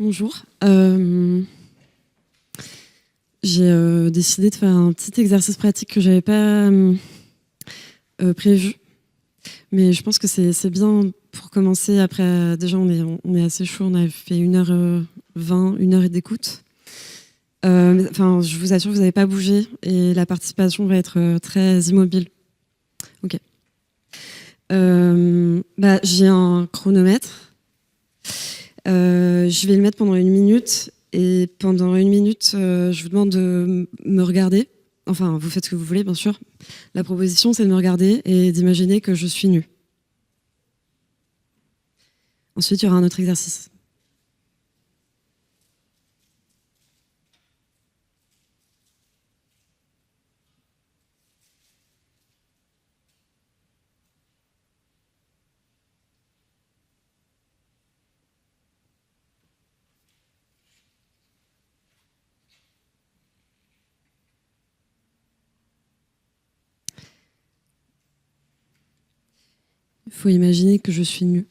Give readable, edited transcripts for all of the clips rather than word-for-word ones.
Bonjour. J'ai décidé de faire un petit exercice pratique que j'avais pas prévu, mais je pense que c'est bien pour commencer. Après, déjà, on est assez chaud. On a fait 1h20, 1 heure d'écoute. Enfin, je vous assure, vous n'avez pas bougé et la participation va être très immobile. Ok. J'ai un chronomètre. Je vais le mettre pendant 1 minute. Et pendant 1 minute, je vous demande de me regarder. Enfin, vous faites ce que vous voulez, bien sûr. La proposition, c'est de me regarder et d'imaginer que je suis nue. Ensuite, il y aura un autre exercice. Il faut imaginer que je suis nue.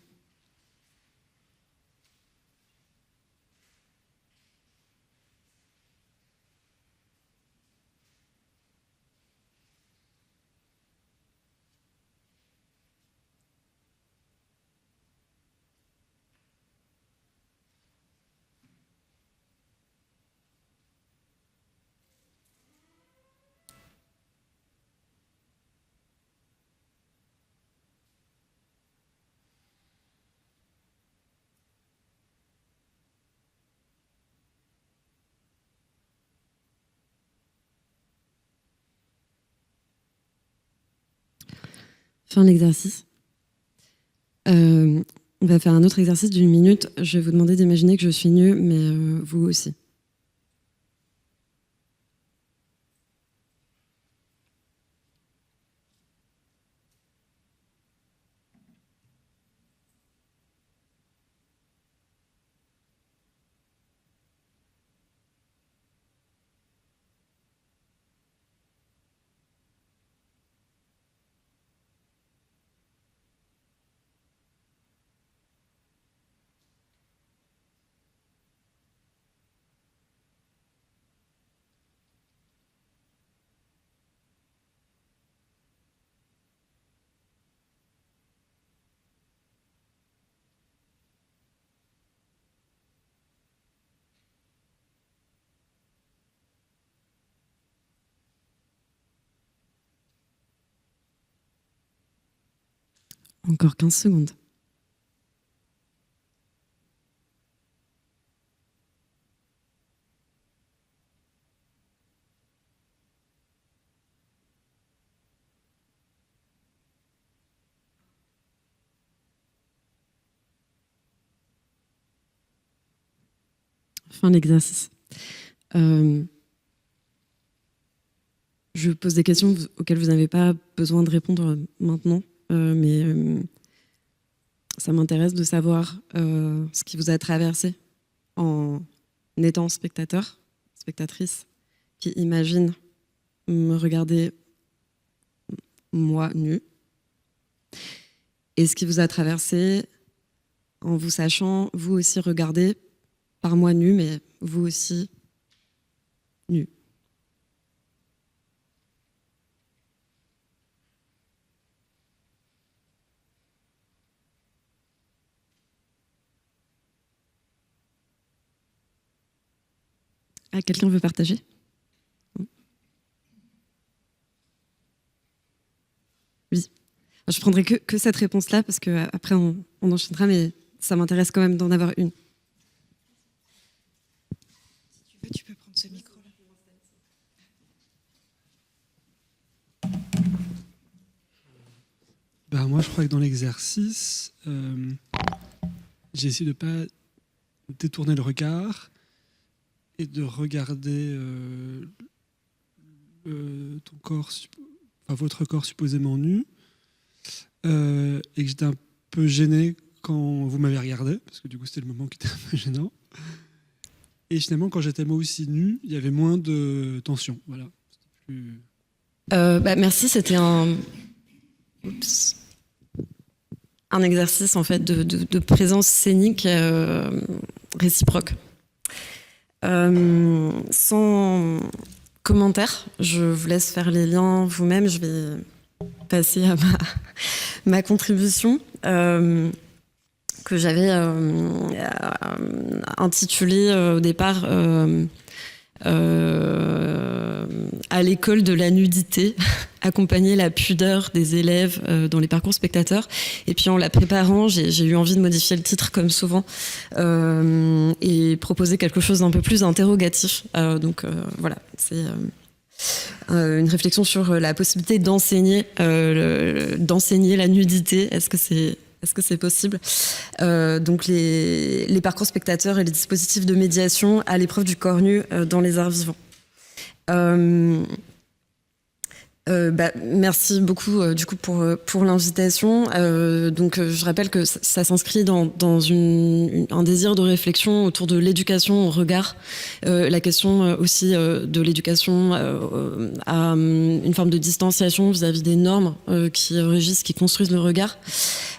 Fin de l'exercice. On va faire un autre exercice d'1 minute. Je vais vous demander d'imaginer que je suis nue, mais vous aussi. Encore 15 secondes. Fin de l'exercice. Je vous pose des questions auxquelles vous n'avez pas besoin de répondre maintenant, mais ça m'intéresse de savoir ce qui vous a traversé en étant spectateur, spectatrice, qui imagine me regarder moi nue, et ce qui vous a traversé en vous sachant vous aussi regarder par moi nue, mais vous aussi nue. Ah, quelqu'un veut partager ? Oui. Je prendrai que cette réponse-là, parce qu'après, on enchaînera, mais ça m'intéresse quand même d'en avoir une. Si tu veux, tu peux prendre ce micro-là. Moi, je crois que dans l'exercice, j'ai essayé de ne pas détourner le regard et de regarder ton corps, votre corps supposément nu, et que j'étais un peu gêné quand vous m'avez regardé, parce que du coup c'était le moment qui était un peu gênant. Et finalement, quand j'étais moi aussi nu, il y avait moins de tension. Voilà. Plus... Merci, c'était un exercice en fait de présence scénique réciproque. Sans commentaire, je vous laisse faire les liens vous-même. Je vais passer à ma contribution que j'avais intitulée au départ à l'école de la nudité, accompagner la pudeur des élèves dans les parcours spectateurs. Et puis en la préparant, j'ai eu envie de modifier le titre comme souvent et proposer quelque chose d'un peu plus interrogatif. Donc voilà, c'est une réflexion sur la possibilité d'enseigner la nudité. Est-ce que c'est possible? Donc les parcours spectateurs et les dispositifs de médiation à l'épreuve du corps nu dans les arts vivants. Merci beaucoup du coup pour l'invitation. Donc je rappelle que ça s'inscrit dans un désir de réflexion autour de l'éducation au regard, la question aussi de l'éducation à une forme de distanciation vis-à-vis des normes qui régissent, qui construisent le regard.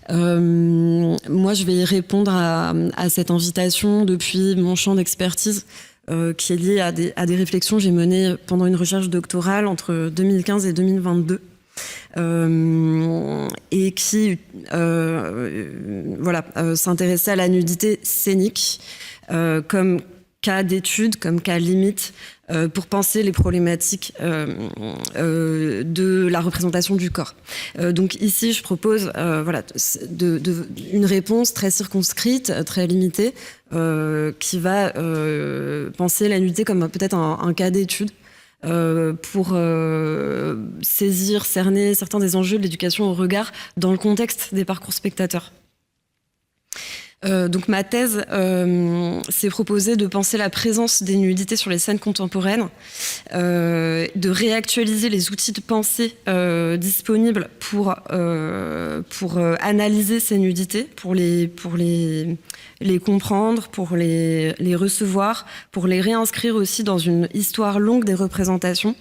Moi, je vais répondre à cette invitation depuis mon champ d'expertise qui est lié à des réflexions que j'ai menées pendant une recherche doctorale entre 2015 et 2022 et qui s'intéressait à la nudité scénique comme cas d'étude, comme cas limite pour penser les problématiques de la représentation du corps. Donc ici, je propose une réponse très circonscrite, très limitée, qui va penser la nudité comme peut-être un cas d'étude pour saisir, cerner certains des enjeux de l'éducation au regard dans le contexte des parcours spectateurs. Donc ma thèse s'est proposée de penser la présence des nudités sur les scènes contemporaines, de réactualiser les outils de pensée disponibles pour analyser ces nudités, pour les comprendre, pour les recevoir, pour les réinscrire aussi dans une histoire longue des représentations.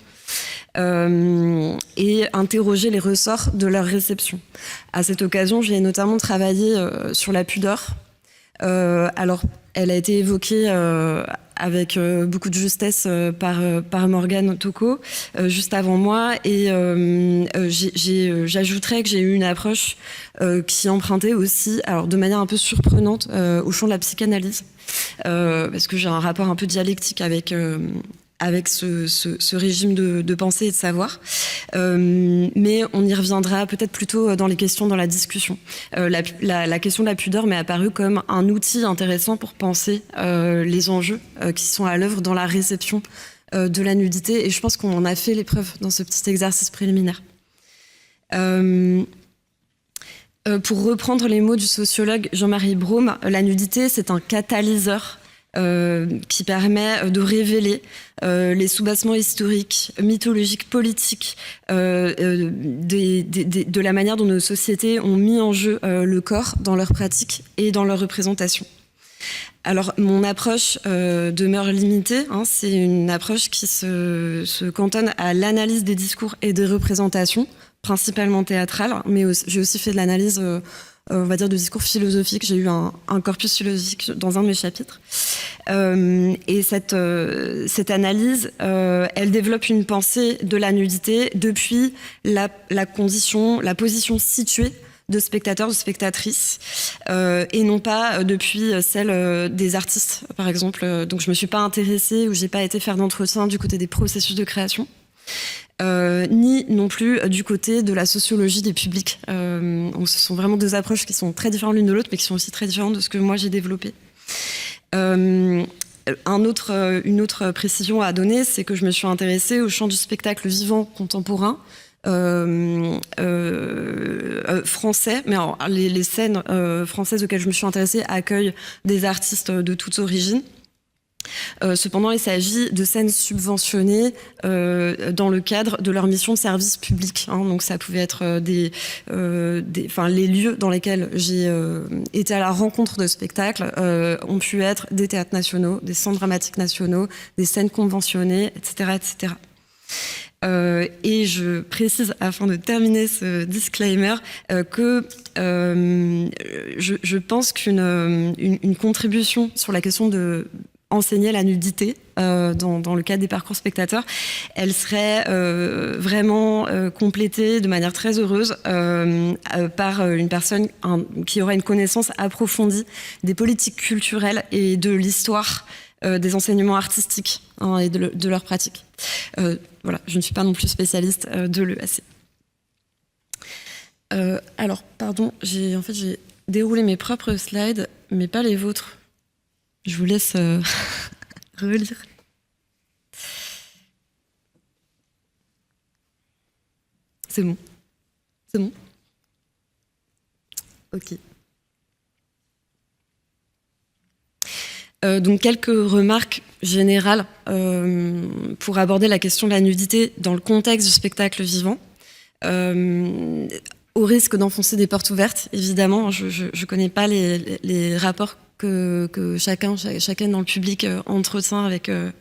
Et interroger les ressorts de leur réception. À cette occasion, j'ai notamment travaillé sur la pudeur. Alors, elle a été évoquée avec beaucoup de justesse par Morgane Tocco juste avant moi, et j'ajouterais que j'ai eu une approche qui empruntait aussi, alors de manière un peu surprenante, au champ de la psychanalyse, parce que j'ai un rapport un peu dialectique avec ce régime de pensée et de savoir. Mais on y reviendra peut-être plutôt dans les questions, dans la discussion. La question de la pudeur m'est apparue comme un outil intéressant pour penser les enjeux qui sont à l'œuvre dans la réception de la nudité. Et je pense qu'on en a fait l'épreuve dans ce petit exercice préliminaire. Pour reprendre les mots du sociologue Jean-Marie Braume, la nudité, c'est un catalyseur qui permet de révéler les soubassements historiques, mythologiques, politiques, de la manière dont nos sociétés ont mis en jeu le corps dans leurs pratiques et dans leurs représentations. Alors, mon approche demeure limitée. C'est une approche qui se cantonne à l'analyse des discours et des représentations, principalement théâtrales, mais j'ai aussi fait de l'analyse on va dire de discours philosophique. J'ai eu un corpus philosophique dans un de mes chapitres. Et cette analyse, elle développe une pensée de la nudité depuis la position située de spectateurs, de spectatrices, et non pas depuis celle des artistes, par exemple. Donc je me suis pas intéressée ou j'ai pas été faire d'entretien du côté des processus de création. Ni non plus du côté de la sociologie des publics. Ce sont vraiment deux approches qui sont très différentes l'une de l'autre, mais qui sont aussi très différentes de ce que moi j'ai développé. Une autre précision à donner, c'est que je me suis intéressée au champ du spectacle vivant contemporain, français, mais alors, les scènes françaises auxquelles je me suis intéressée accueillent des artistes de toutes origines. Cependant, il s'agit de scènes subventionnées dans le cadre de leur mission de service public. Donc, ça pouvait être les lieux dans lesquels j'ai été à la rencontre de spectacles ont pu être des théâtres nationaux, des centres dramatiques nationaux, des scènes conventionnées, etc., etc. Et je précise, afin de terminer ce disclaimer, que je pense qu'une contribution sur la question de enseigner la nudité dans le cadre des parcours spectateurs, elle serait vraiment complétée de manière très heureuse par une personne qui aurait une connaissance approfondie des politiques culturelles et de l'histoire des enseignements artistiques et de leur pratique. Voilà, je ne suis pas non plus spécialiste de l'EAC. Alors, pardon, j'ai déroulé mes propres slides, mais pas les vôtres. Je vous laisse relire. C'est bon. C'est bon. Ok. Donc quelques remarques générales pour aborder la question de la nudité dans le contexte du spectacle vivant. Au risque d'enfoncer des portes ouvertes, évidemment, je ne connais pas les rapports que chacun dans le public entretient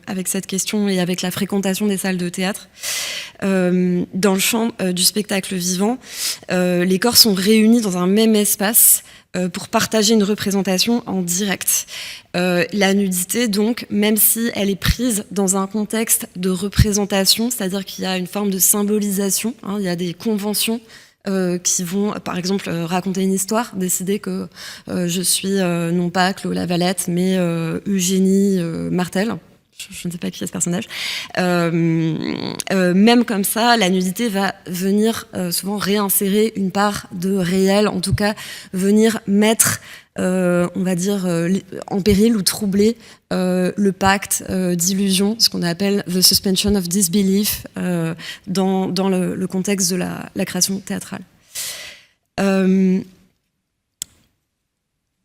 avec cette question et avec la fréquentation des salles de théâtre. Dans le champ du spectacle vivant, les corps sont réunis dans un même espace pour partager une représentation en direct. La nudité, donc, même si elle est prise dans un contexte de représentation, c'est-à-dire qu'il y a une forme de symbolisation, il y a des conventions qui vont, par exemple, raconter une histoire, décider que je suis non pas Chloé Lavalette, mais Eugénie Martel. Je ne sais pas qui est ce personnage. Même comme ça, la nudité va venir souvent réinsérer une part de réel, en tout cas venir mettre, on va dire, en péril ou troubler le pacte d'illusion, ce qu'on appelle the suspension of disbelief, dans le contexte de la création théâtrale.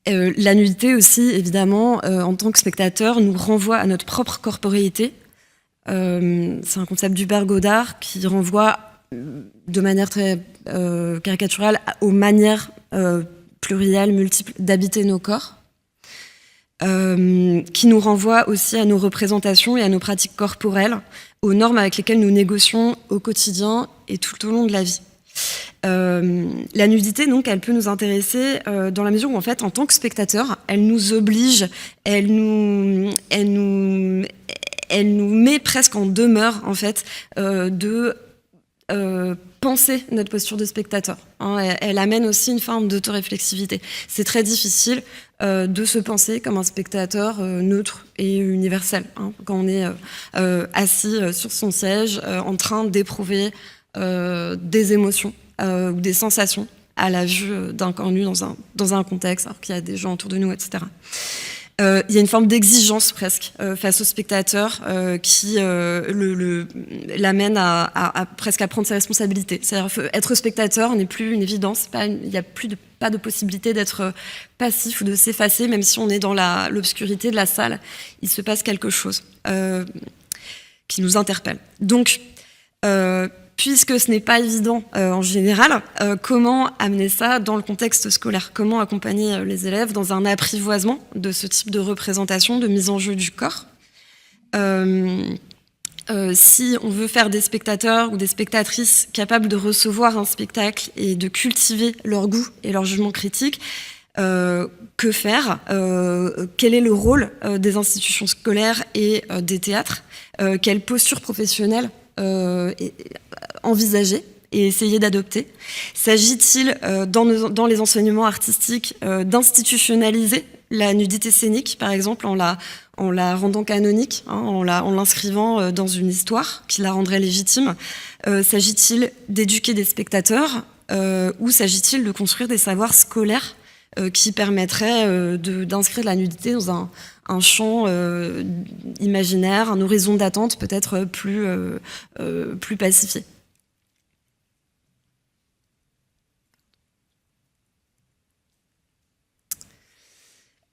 La nudité aussi, évidemment, en tant que spectateur, nous renvoie à notre propre corporéité. C'est un concept d'Hubert Godard qui renvoie de manière très caricaturale aux manières plurielles, multiples d'habiter nos corps, qui nous renvoie aussi à nos représentations et à nos pratiques corporelles, aux normes avec lesquelles nous négocions au quotidien et tout au long de la vie. La nudité, donc, elle peut nous intéresser dans la mesure où, en fait, en tant que spectateur, elle nous oblige, elle nous met presque en demeure, en fait, de penser notre posture de spectateur. Elle amène aussi une forme d'autoréflexivité. C'est très difficile de se penser comme un spectateur neutre et universel, quand on est assis sur son siège, en train d'éprouver des émotions ou des sensations à la vue d'un corps nu dans un contexte, alors qu'il y a des gens autour de nous, etc. Il y a une forme d'exigence presque face au spectateur qui l'amène à presque à prendre ses responsabilités. C'est-à-dire être spectateur n'est plus une évidence, il n'y a pas de possibilité d'être passif ou de s'effacer, même si on est dans l'obscurité de la salle, il se passe quelque chose qui nous interpelle. Donc, puisque ce n'est pas évident en général, comment amener ça dans le contexte scolaire? Comment accompagner les élèves dans un apprivoisement de ce type de représentation, de mise en jeu du corps? Si on veut faire des spectateurs ou des spectatrices capables de recevoir un spectacle et de cultiver leur goût et leur jugement critique, que faire? Quel est le rôle des institutions scolaires et des théâtres? Quelle posture professionnelle envisager et essayer d'adopter? S'agit-il dans les enseignements artistiques d'institutionnaliser la nudité scénique, par exemple, en la rendant canonique, en l'inscrivant dans une histoire qui la rendrait légitime? S'agit-il d'éduquer des spectateurs ou s'agit-il de construire des savoirs scolaires qui permettraient d'inscrire la nudité dans un champ imaginaire, un horizon d'attente peut-être plus pacifié?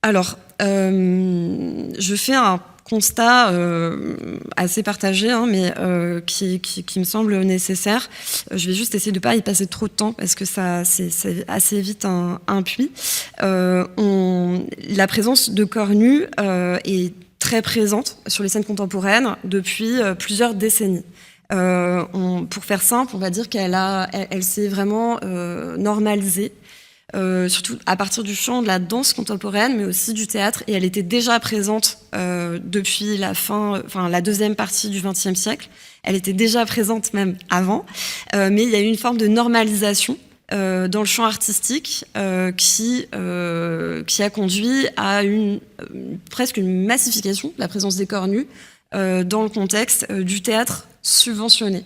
Alors, je fais un constat assez partagé, mais qui me semble nécessaire. Je vais juste essayer de ne pas y passer trop de temps parce que c'est assez vite un puits. La présence de corps nus est très présente sur les scènes contemporaines depuis plusieurs décennies. Pour faire simple, on va dire elle s'est vraiment normalisée, surtout à partir du chant, de la danse contemporaine, mais aussi du théâtre. Et elle était déjà présente depuis la deuxième partie du XXe siècle. Elle était déjà présente même avant, mais il y a eu une forme de normalisation dans le champ artistique qui a conduit à presque une massification de la présence des corps nus dans le contexte du théâtre subventionné.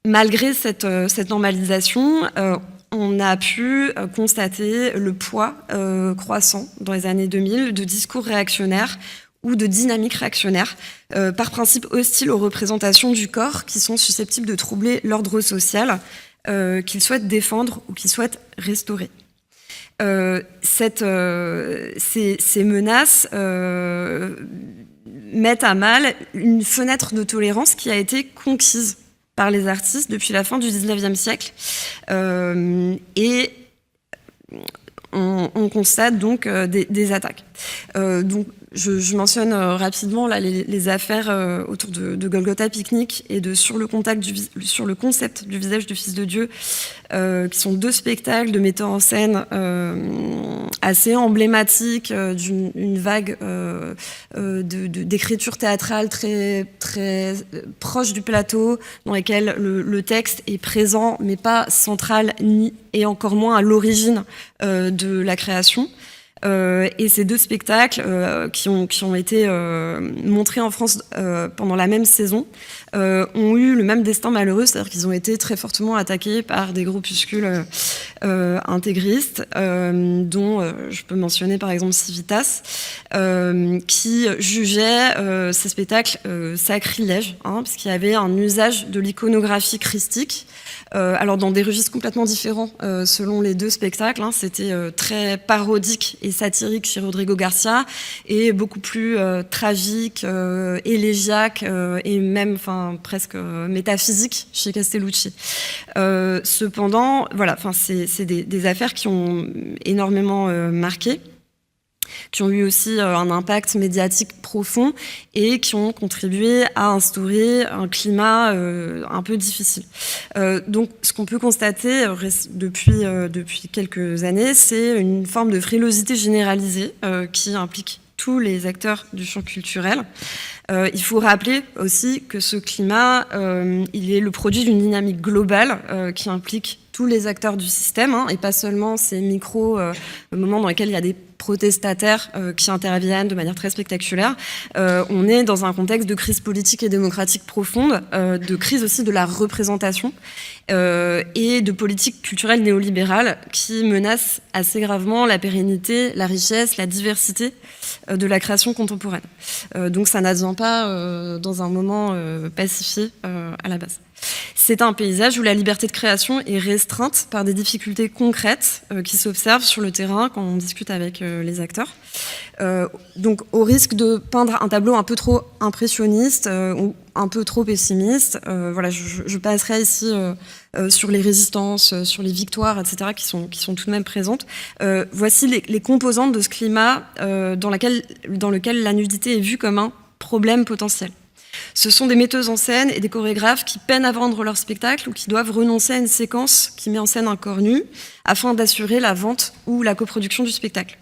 Malgré cette normalisation, on a pu constater le poids croissant dans les années 2000 de discours réactionnaires ou de dynamiques réactionnaires, par principe hostiles aux représentations du corps qui sont susceptibles de troubler l'ordre social qu'ils souhaitent défendre ou qu'ils souhaitent restaurer. Ces menaces mettent à mal une fenêtre de tolérance qui a été conquise par les artistes depuis la fin du XIXe siècle. Et on constate donc des attaques. Donc, je mentionne rapidement là, les affaires autour de Golgotha Picnic et sur le concept du visage du Fils de Dieu, qui sont deux spectacles de metteurs en scène assez emblématiques d'une vague d'écriture théâtrale très, très proche du plateau, dans lesquels le texte est présent, mais pas central, et encore moins à l'origine de la création. Et ces deux spectacles qui ont été montrés en France pendant la même saison ont eu le même destin malheureux, c'est-à-dire qu'ils ont été très fortement attaqués par des groupuscules intégristes, dont je peux mentionner par exemple Civitas, qui jugeaient ces spectacles sacrilèges, puisqu'il y avait un usage de l'iconographie christique. Alors dans des registres complètement différents selon les deux spectacles, c'était très parodique et satirique chez Rodrigo Garcia et beaucoup plus tragique, élégiaque et même presque métaphysique chez Castellucci. Cependant, voilà, c'est des affaires qui ont énormément marqué, qui ont eu aussi un impact médiatique profond et qui ont contribué à instaurer un climat un peu difficile. Donc, ce qu'on peut constater depuis quelques années, c'est une forme de frilosité généralisée qui implique tous les acteurs du champ culturel. Il faut rappeler aussi que ce climat, il est le produit d'une dynamique globale qui implique tous les acteurs du système, et pas seulement ces moments dans lesquels il y a des protestataires qui interviennent de manière très spectaculaire. On est dans un contexte de crise politique et démocratique profonde, de crise aussi de la représentation et de politique culturelle néolibérale qui menace assez gravement la pérennité, la richesse, la diversité de la création contemporaine. Donc ça n'advient pas dans un moment pacifié à la base. C'est un paysage où la liberté de création est restreinte par des difficultés concrètes qui s'observent sur le terrain quand on discute avec les acteurs. Donc au risque de peindre un tableau un peu trop impressionniste ou un peu trop pessimiste, voilà, je passerai ici sur les résistances, sur les victoires, etc., qui sont tout de même présentes. Voici les composantes de ce climat dans lequel la nudité est vue comme un problème potentiel. Ce sont des metteuses en scène et des chorégraphes qui peinent à vendre leur spectacle ou qui doivent renoncer à une séquence qui met en scène un corps nu afin d'assurer la vente ou la coproduction du spectacle.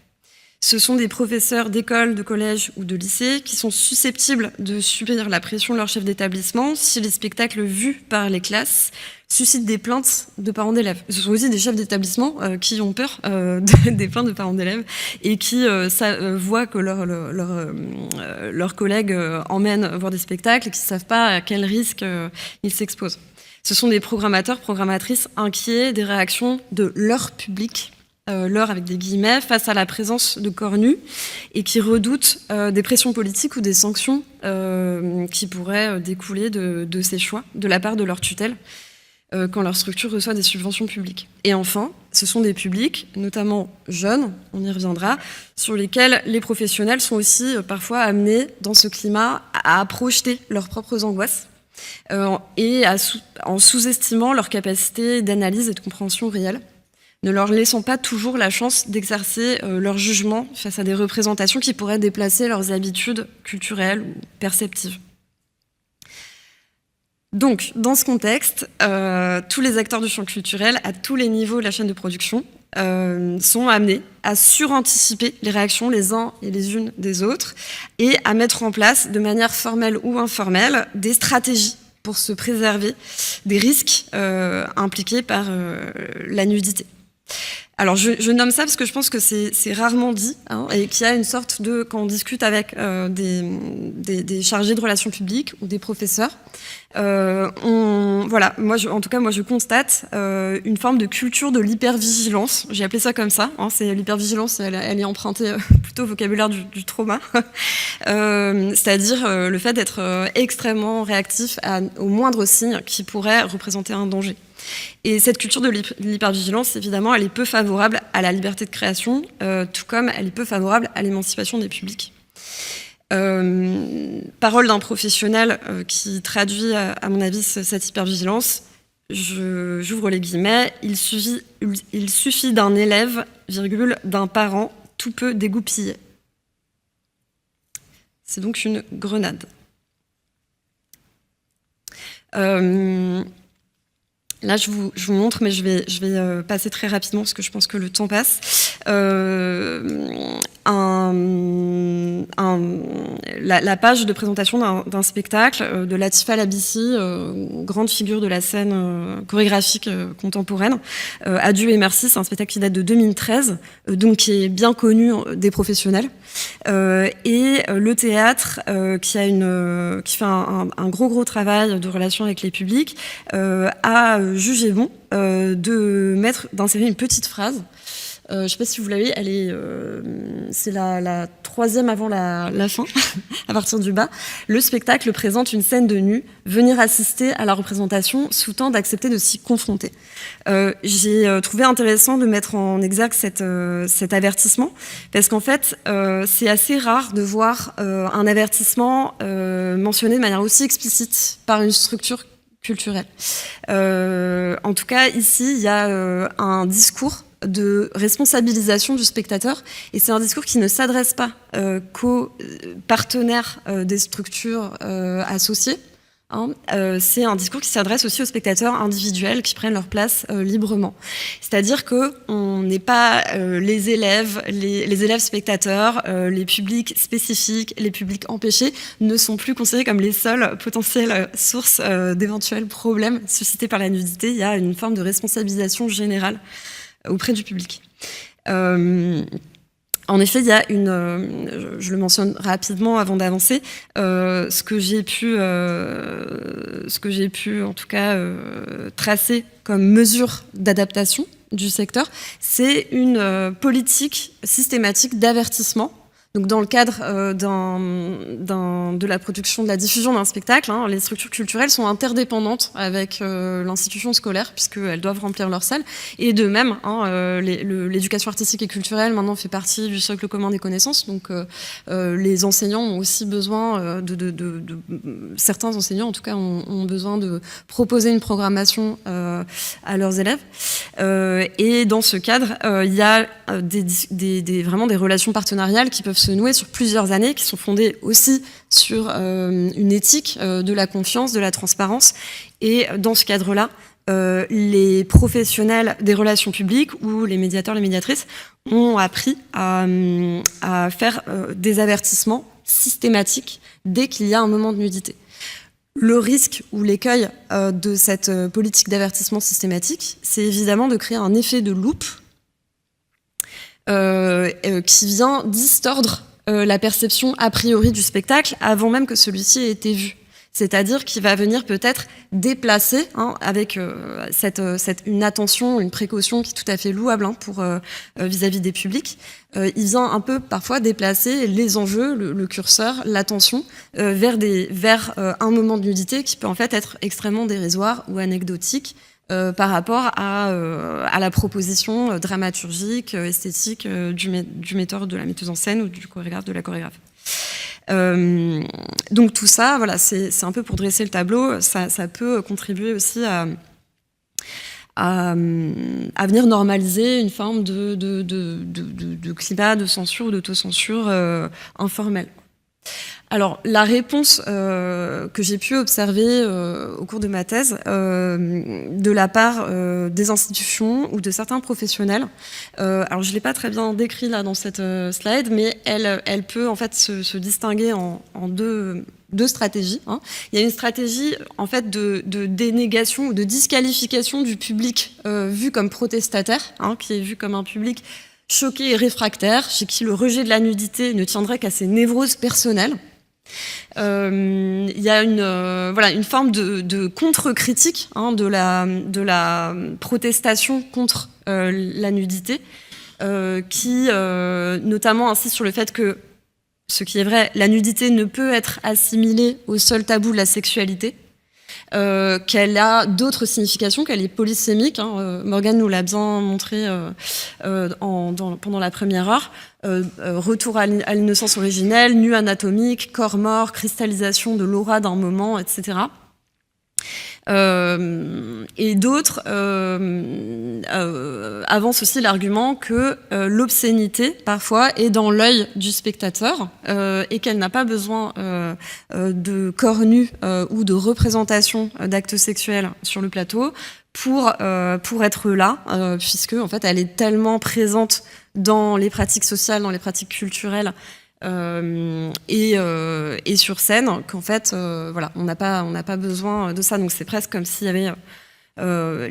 Ce sont des professeurs d'école, de collège ou de lycée qui sont susceptibles de subir la pression de leur chef d'établissement si les spectacles vus par les classes suscitent des plaintes de parents d'élèves. Ce sont aussi des chefs d'établissement qui ont peur des plaintes de parents d'élèves et qui voient que leurs collègues emmènent voir des spectacles et qui ne savent pas à quel risque ils s'exposent. Ce sont des programmateurs, programmatrices inquiets des réactions de leur public, leur avec des guillemets, face à la présence de corps nus et qui redoutent des pressions politiques ou des sanctions qui pourraient découler de ces choix de la part de leur tutelle quand leur structure reçoit des subventions publiques. Et enfin, ce sont des publics, notamment jeunes, on y reviendra, sur lesquels les professionnels sont aussi parfois amenés dans ce climat à projeter leurs propres angoisses et en sous-estimant leur capacité d'analyse et de compréhension réelle, ne leur laissant pas toujours la chance d'exercer leur jugement face à des représentations qui pourraient déplacer leurs habitudes culturelles ou perceptives. Donc, dans ce contexte, tous les acteurs du champ culturel, à tous les niveaux de la chaîne de production, sont amenés à suranticiper les réactions les uns et les unes des autres et à mettre en place, de manière formelle ou informelle, des stratégies pour se préserver des risques impliqués par la nudité. Alors, je nomme ça parce que je pense que c'est rarement dit, hein, et qu'il y a une sorte de... Quand on discute avec des chargés de relations publiques ou des professeurs, voilà, en tout cas, je constate une forme de culture de l'hypervigilance. J'ai appelé ça comme ça. Hein, l'hypervigilance, elle est empruntée plutôt au vocabulaire du trauma. C'est-à-dire le fait d'être extrêmement réactif au moindre signe qui pourrait représenter un danger. Et cette culture de l'hypervigilance, évidemment, elle est peu favorable à la liberté de création, tout comme elle est peu favorable à l'émancipation des publics. Parole d'un professionnel qui traduit, à mon avis, cette hypervigilance. J'ouvre les guillemets. Il suffit d'un élève, d'un parent, tout peut dégoupiller. C'est donc une grenade. Là, je vous montre, mais je vais passer très rapidement parce que je pense que le temps passe. La page de présentation d'un spectacle de Latifa Labissi, grande figure de la scène chorégraphique contemporaine. Adieu et merci, c'est un spectacle qui date de 2013, donc qui est bien connu des professionnels. Et le théâtre qui fait un gros travail de relation avec les publics a jugé bon d'insérer une petite phrase. Je ne sais pas si vous l'avez, c'est la troisième avant la fin, à partir du bas. Le spectacle présente une scène de nu. Venir assister à la représentation sous-tend d'accepter de s'y confronter. J'ai trouvé intéressant de mettre en exergue cet avertissement, parce qu'en fait, c'est assez rare de voir un avertissement mentionné de manière aussi explicite par une structure culturelle. En tout cas, ici, il y a un discours de responsabilisation du spectateur, et c'est un discours qui ne s'adresse pas qu'aux partenaires des structures associées. C'est un discours qui s'adresse aussi aux spectateurs individuels qui prennent leur place librement. C'est-à-dire qu'on n'est pas les élèves spectateurs, les publics spécifiques, les publics empêchés ne sont plus considérés comme les seules potentielles sources d'éventuels problèmes suscités par la nudité. Il y a une forme de responsabilisation générale auprès du public. En effet, il y a je le mentionne rapidement avant d'avancer, ce que j'ai pu en tout cas tracer comme mesure d'adaptation du secteur, c'est une politique systématique d'avertissement. Donc, dans le cadre de la production, de la diffusion d'un spectacle, les structures culturelles sont interdépendantes avec l'institution scolaire, puisqu'elles doivent remplir leurs salles. Et de même, l'éducation artistique et culturelle, maintenant, fait partie du socle commun des connaissances. Donc, les enseignants ont aussi besoin certains enseignants, en tout cas, ont besoin de proposer une programmation à leurs élèves. Et dans ce cadre, il y a vraiment des relations partenariales qui peuvent se nouer sur plusieurs années, qui sont fondées aussi sur une éthique de la confiance, de la transparence. Et dans ce cadre-là, les professionnels des relations publiques ou les médiateurs, les médiatrices ont appris à faire des avertissements systématiques dès qu'il y a un moment de nudité. Le risque ou l'écueil de cette politique d'avertissement systématique, c'est évidemment de créer un effet de loupe qui vient distordre la perception a priori du spectacle avant même que celui-ci ait été vu. C'est-à-dire qu'il va venir peut-être déplacer, avec une attention, une précaution qui est tout à fait louable pour vis-à-vis des publics. Il vient un peu parfois déplacer les enjeux, le curseur, l'attention vers un moment de nudité qui peut en fait être extrêmement dérisoire ou anecdotique par rapport à la proposition dramaturgique, esthétique du metteur, de la metteuse en scène ou du chorégraphe, de la chorégraphe. Donc tout ça, voilà, c'est un peu pour dresser le tableau. Ça peut contribuer aussi à venir normaliser une forme de climat de censure ou d'autocensure informelle. Alors, la réponse que j'ai pu observer au cours de ma thèse, de la part des institutions ou de certains professionnels, alors je ne l'ai pas très bien décrit là dans cette slide, mais elle peut en fait se distinguer en deux stratégies. Hein. Il y a une stratégie en fait de dénégation ou de disqualification du public vu comme protestataire, hein, qui est vu comme un public choqué et réfractaire, chez qui le rejet de la nudité ne tiendrait qu'à ses névroses personnelles. Il y a une forme de contre-critique, hein, de la protestation contre la nudité, qui notamment insiste sur le fait que, ce qui est vrai, la nudité ne peut être assimilée au seul tabou de la sexualité, qu'elle a d'autres significations, qu'elle est polysémique. Hein. Morgane nous l'a bien montré pendant la première heure. Retour à l'innocence originelle, nu anatomique, corps mort, cristallisation de l'aura d'un moment, etc. Et d'autres avancent aussi l'argument que l'obscénité, parfois, est dans l'œil du spectateur et qu'elle n'a pas besoin de corps nus ou de représentation d'actes sexuels sur le plateau pour être là, puisque en fait, elle est tellement présente dans les pratiques sociales, dans les pratiques culturelles, et sur scène qu'en fait voilà, on n'a pas besoin de ça. Donc c'est presque comme s'il y avait on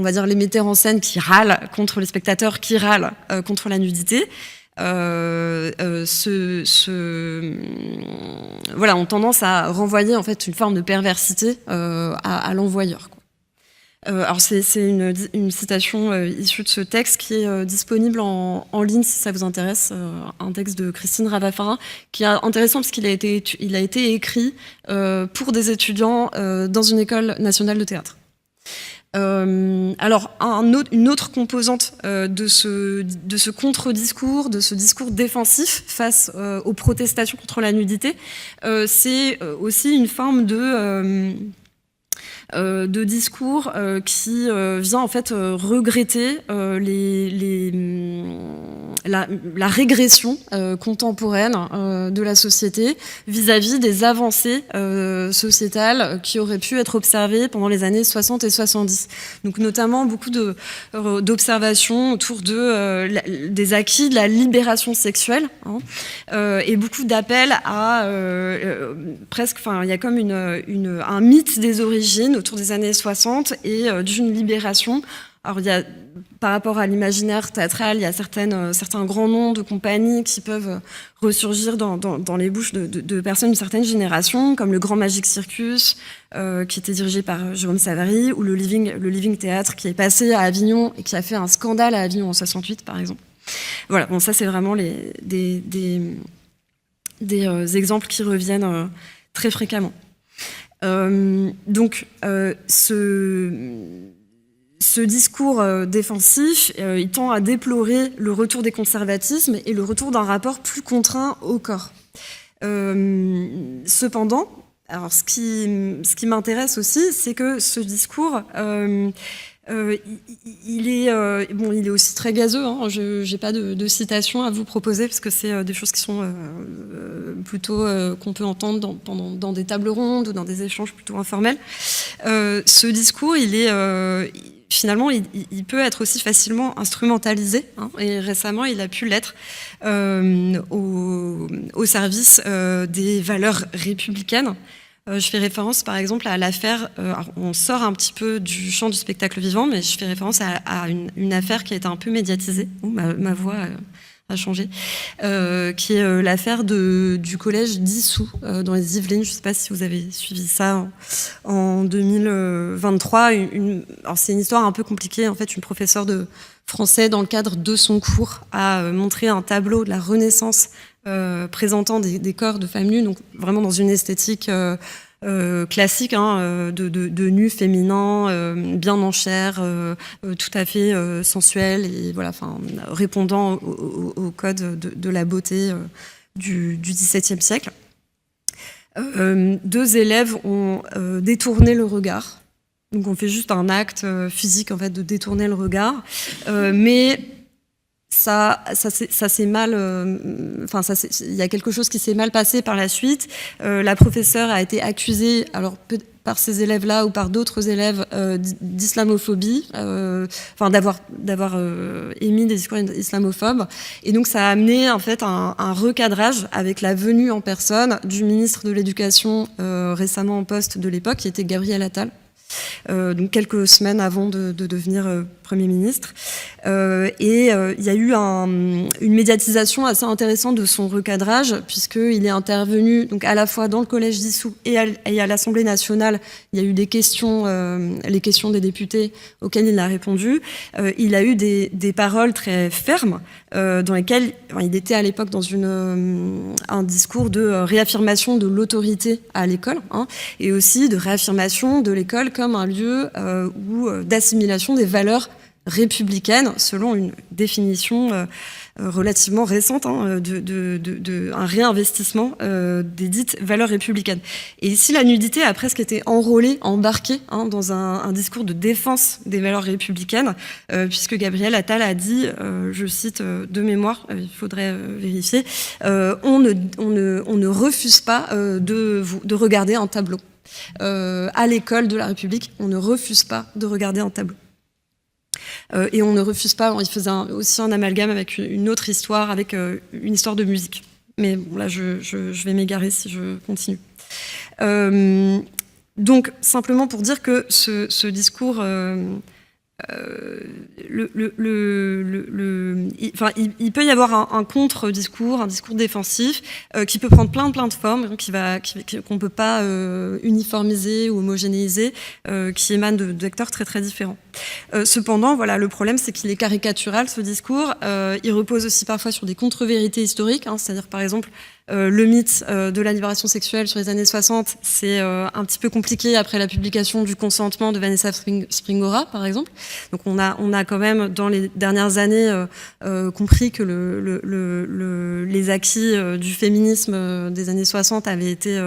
va dire les metteurs en scène qui râlent contre les spectateurs qui râlent contre la nudité. Voilà, ont tendance à renvoyer en fait une forme de perversité à l'envoyeur, quoi. Alors c'est une citation issue de ce texte qui est disponible en ligne si ça vous intéresse, un texte de Christine Ravafarin qui est intéressant parce qu'il a été écrit pour des étudiants dans une école nationale de théâtre. Alors une autre composante de ce contre-discours, de ce discours défensif face aux protestations contre la nudité, c'est aussi une forme de discours qui vient en fait regretter la régression contemporaine de la société vis-à-vis des avancées sociétales qui auraient pu être observées pendant les années 60 et 70. Donc notamment beaucoup d'observations autour des acquis de la libération sexuelle, hein, et beaucoup d'appels à presque, enfin il y a comme un mythe des origines autour des années 60 et d'une libération. Alors, par rapport à l'imaginaire théâtral, il y a certains grands noms de compagnies qui peuvent ressurgir dans les bouches de personnes d'une certaine génération, comme le Grand Magic Circus, qui était dirigé par Jérôme Savary, ou le Living Théâtre, qui est passé à Avignon et qui a fait un scandale à Avignon en 68, par exemple. Voilà, bon, ça, c'est vraiment des exemples qui reviennent très fréquemment. Donc, ce discours défensif, il tend à déplorer le retour des conservatismes et le retour d'un rapport plus contraint au corps. Cependant, alors ce qui m'intéresse aussi, c'est que ce discours, il est aussi très gazeux. Hein. Je n'ai pas de citation à vous proposer parce que c'est des choses qui sont plutôt qu'on peut entendre dans des tables rondes ou dans des échanges plutôt informels. Ce discours, finalement, il peut être aussi facilement instrumentalisé, hein, et récemment, il a pu l'être au service des valeurs républicaines. Je fais référence, par exemple, à l'affaire, on sort un petit peu du champ du spectacle vivant, mais je fais référence à une affaire qui a été un peu médiatisée, où ma voix a changé, qui est l'affaire du collège d'Issou, dans les Yvelines. Je ne sais pas si vous avez suivi ça en 2023. Alors c'est une histoire un peu compliquée. En fait, une professeure de français, dans le cadre de son cours, a montré un tableau de la Renaissance présentant des corps de femmes nues, donc vraiment dans une esthétique classique, hein, de nus féminins, bien en chair, tout à fait sensuel, et voilà, enfin, répondant au code de la beauté du XVIIe siècle. Deux élèves ont détourné le regard. Donc on fait juste un acte physique en fait de détourner le regard, mais s'est mal, il y a quelque chose qui s'est mal passé par la suite. La professeure a été accusée, alors par ces élèves-là ou par d'autres élèves, d'islamophobie, d'avoir émis des discours islamophobes. Et donc ça a amené en fait un recadrage avec la venue en personne du ministre de l'Éducation récemment en poste de l'époque, qui était Gabriel Attal. Donc quelques semaines avant de devenir Premier ministre. Il y a eu une médiatisation assez intéressante de son recadrage, puisqu'il est intervenu donc, à la fois dans le collège dissous et à l'Assemblée nationale. Il y a eu des questions, les questions des députés auxquelles il a répondu. Il a eu des paroles très fermes, dans lesquelles il était à l'époque dans un discours de réaffirmation de l'autorité à l'école, et aussi de réaffirmation de l'école comme un lieu d'assimilation des valeurs républicaine, selon une définition relativement récente, un réinvestissement des dites valeurs républicaines. Et ici, la nudité a presque été embarquée dans un discours de défense des valeurs républicaines, puisque Gabriel Attal a dit, je cite de mémoire, il faudrait vérifier, on ne refuse pas de regarder un tableau. À l'école de la République, on ne refuse pas de regarder un tableau. Et on ne refuse pas, il faisait aussi un amalgame avec une autre histoire, avec une histoire de musique. Mais bon, là, je vais m'égarer si je continue. Donc, simplement pour dire que ce discours... il peut y avoir un contre-discours, un discours défensif qui peut prendre plein de formes, qu'on ne peut pas uniformiser ou homogénéiser, qui émanent d'acteurs très très différents. Cependant, voilà, le problème, c'est qu'il est caricatural, ce discours. Il repose aussi parfois sur des contre-vérités historiques, c'est-à-dire par exemple le mythe de la libération sexuelle sur les années 60, c'est un petit peu compliqué après la publication du consentement de Vanessa Springora, par exemple. Donc on a quand même, dans les dernières années, compris que les acquis du féminisme des années 60 avaient été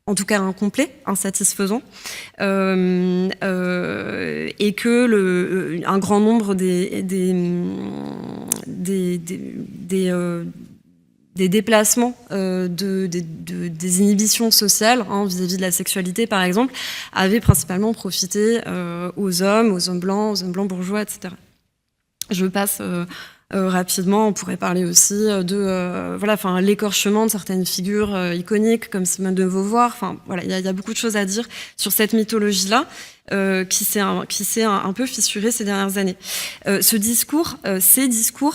en tout cas incomplets, insatisfaisants, et que un grand nombre des déplacements des inhibitions sociales vis-à-vis de la sexualité, par exemple, avaient principalement profité aux hommes blancs bourgeois, etc. Je passe rapidement. On pourrait parler aussi de l'écorchement de certaines figures iconiques comme Simone de Beauvoir. Il y a beaucoup de choses à dire sur cette mythologie-là qui s'est un peu fissurée ces dernières années. Ces discours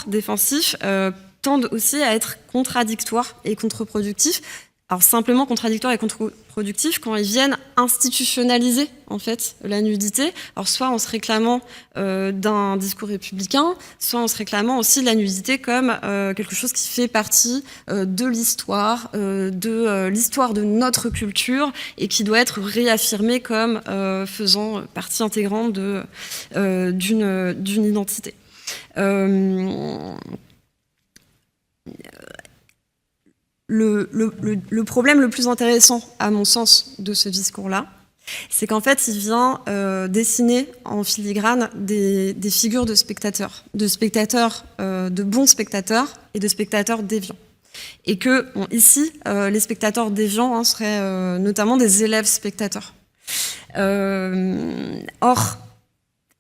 défensifs tendent aussi à être contradictoires et contre-productifs. Alors simplement contradictoires et contre-productifs quand ils viennent institutionnaliser en fait la nudité. Alors soit en se réclamant d'un discours républicain, soit en se réclamant aussi de la nudité comme quelque chose qui fait partie de l'histoire, de notre culture et qui doit être réaffirmé comme faisant partie intégrante d'une identité. Le problème le plus intéressant, à mon sens, de ce discours-là, c'est qu'en fait, il vient dessiner en filigrane des figures de spectateurs, de bons spectateurs et de spectateurs déviants. Et que, ici, les spectateurs déviants seraient notamment des élèves spectateurs. Or,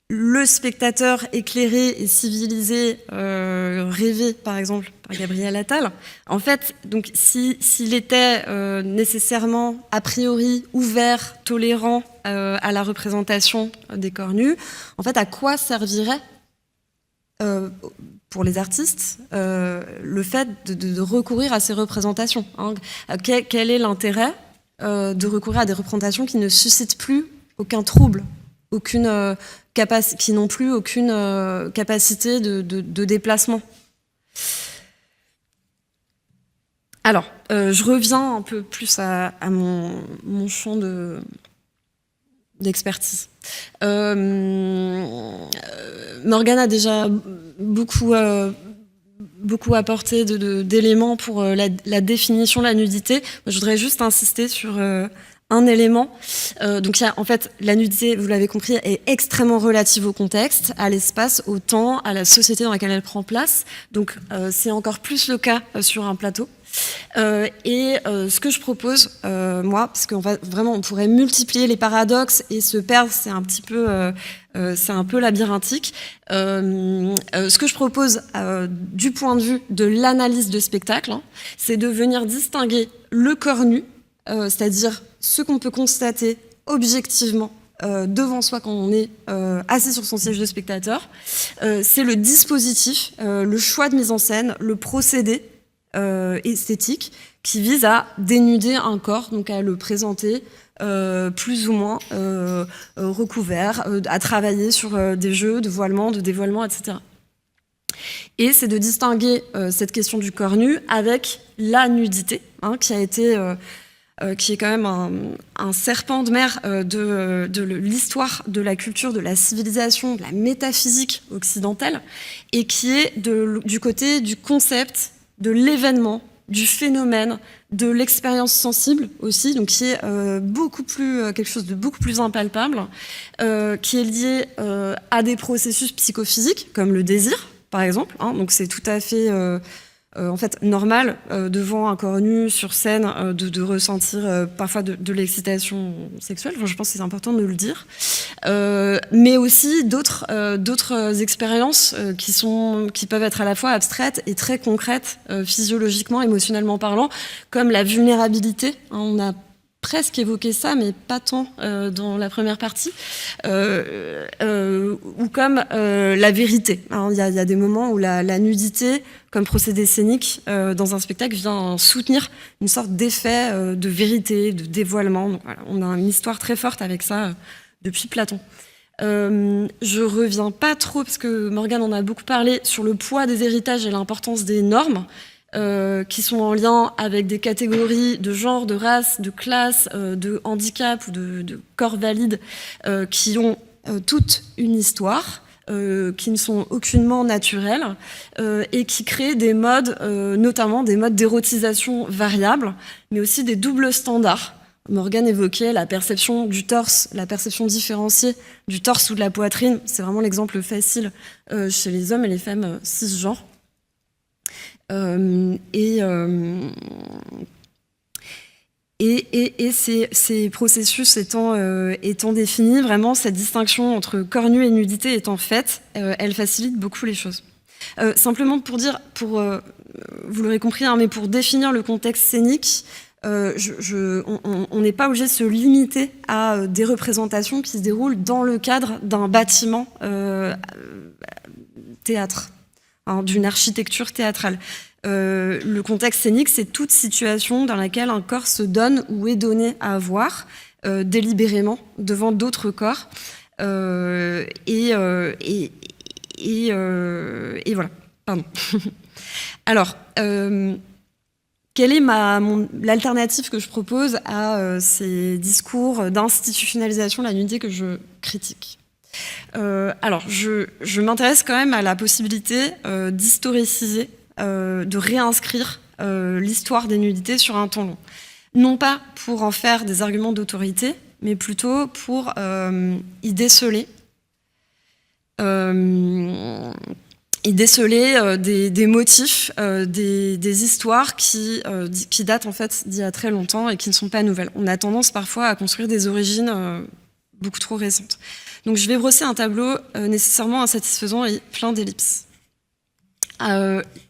le spectateur éclairé et civilisé rêvé, par exemple, par Gabriel Attal, en fait, donc, s'il était nécessairement, a priori, ouvert, tolérant à la représentation des corps nus, en fait, à quoi servirait, pour les artistes, le fait de recourir à ces représentations, quel est l'intérêt de recourir à des représentations qui ne suscitent plus aucun trouble, qui n'ont plus aucune capacité de déplacement. Alors, je reviens un peu plus à mon champ d'expertise. Morgane a déjà beaucoup apporté d'éléments pour la définition de la nudité. Je voudrais juste insister sur un élément. Donc en fait, la nudité, vous l'avez compris, est extrêmement relative au contexte, à l'espace, au temps, à la société dans laquelle elle prend place. Donc c'est encore plus le cas sur un plateau. Ce que je propose, moi, parce qu'on va vraiment, on pourrait multiplier les paradoxes et se perdre, c'est un peu labyrinthique. Ce que je propose, du point de vue de l'analyse de spectacle, hein, c'est de venir distinguer le corps nu, c'est-à-dire ce qu'on peut constater objectivement devant soi quand on est assis sur son siège de spectateur. C'est le dispositif, le choix de mise en scène, le procédé esthétique qui vise à dénuder un corps, donc à le présenter plus ou moins recouvert, à travailler sur des jeux de voilement, de dévoilement, etc. Et c'est de distinguer cette question du corps nu avec la nudité, hein, qui est quand même un serpent de mer de l'histoire, de la culture, de la civilisation, de la métaphysique occidentale, et qui est du côté du concept, de l'événement, du phénomène, de l'expérience sensible aussi, donc qui est quelque chose de beaucoup plus impalpable, qui est lié à des processus psychophysiques, comme le désir, par exemple. Hein, donc c'est tout à fait en fait normal devant un corps nu sur scène de ressentir parfois de l'excitation sexuelle. Enfin, je pense que c'est important de le dire. Mais aussi d'autres expériences qui peuvent être à la fois abstraites et très concrètes physiologiquement, émotionnellement parlant, comme la vulnérabilité. Hein, on a presque évoqué ça, mais pas tant dans la première partie, ou comme la vérité. Il y a des moments où la nudité, comme procédé scénique, dans un spectacle, vient soutenir une sorte d'effet de vérité, de dévoilement. Donc, voilà, on a une histoire très forte avec ça depuis Platon. Je reviens pas trop, parce que Morgane en a beaucoup parlé, sur le poids des héritages et l'importance des normes, qui sont en lien avec des catégories de genre, de race, de classe, de handicap ou de corps valides, qui ont toute une histoire, qui ne sont aucunement naturelles, et qui créent des modes, notamment des modes d'érotisation variables, mais aussi des doubles standards. Morgane évoquait la perception du torse, la perception différenciée du torse ou de la poitrine. C'est vraiment l'exemple facile chez les hommes et les femmes cisgenres. Ces processus étant définis, vraiment cette distinction entre corps nu et nudité étant faite, elle facilite beaucoup les choses. Simplement pour dire, vous l'aurez compris, hein, mais pour définir le contexte scénique, on n'est pas obligé de se limiter à des représentations qui se déroulent dans le cadre d'un bâtiment théâtre, hein, d'une architecture théâtrale. Le contexte scénique, c'est toute situation dans laquelle un corps se donne ou est donné à voir délibérément devant d'autres corps. Et voilà. Pardon. Alors, quelle est l'alternative que je propose à ces discours d'institutionnalisation de la nudité que je critique ? Alors, je m'intéresse quand même à la possibilité d'historiciser, de réinscrire l'histoire des nudités sur un temps long. Non pas pour en faire des arguments d'autorité, mais plutôt pour y déceler des motifs, des histoires qui datent en fait d'il y a très longtemps et qui ne sont pas nouvelles. On a tendance parfois à construire des origines beaucoup trop récentes. Donc je vais brosser un tableau nécessairement insatisfaisant et plein d'ellipses.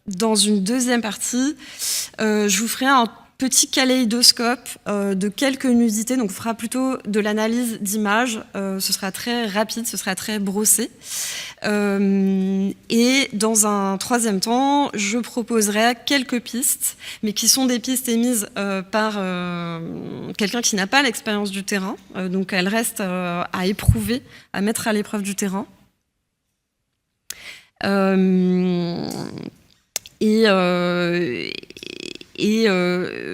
Dans une deuxième partie, je vous ferai un petit kaléidoscope de quelques nudités, donc on fera plutôt de l'analyse d'images, ce sera très rapide, ce sera très brossé. Et dans un troisième temps, je proposerai quelques pistes, mais qui sont des pistes émises par quelqu'un qui n'a pas l'expérience du terrain, donc elles restent à éprouver, à mettre à l'épreuve du terrain.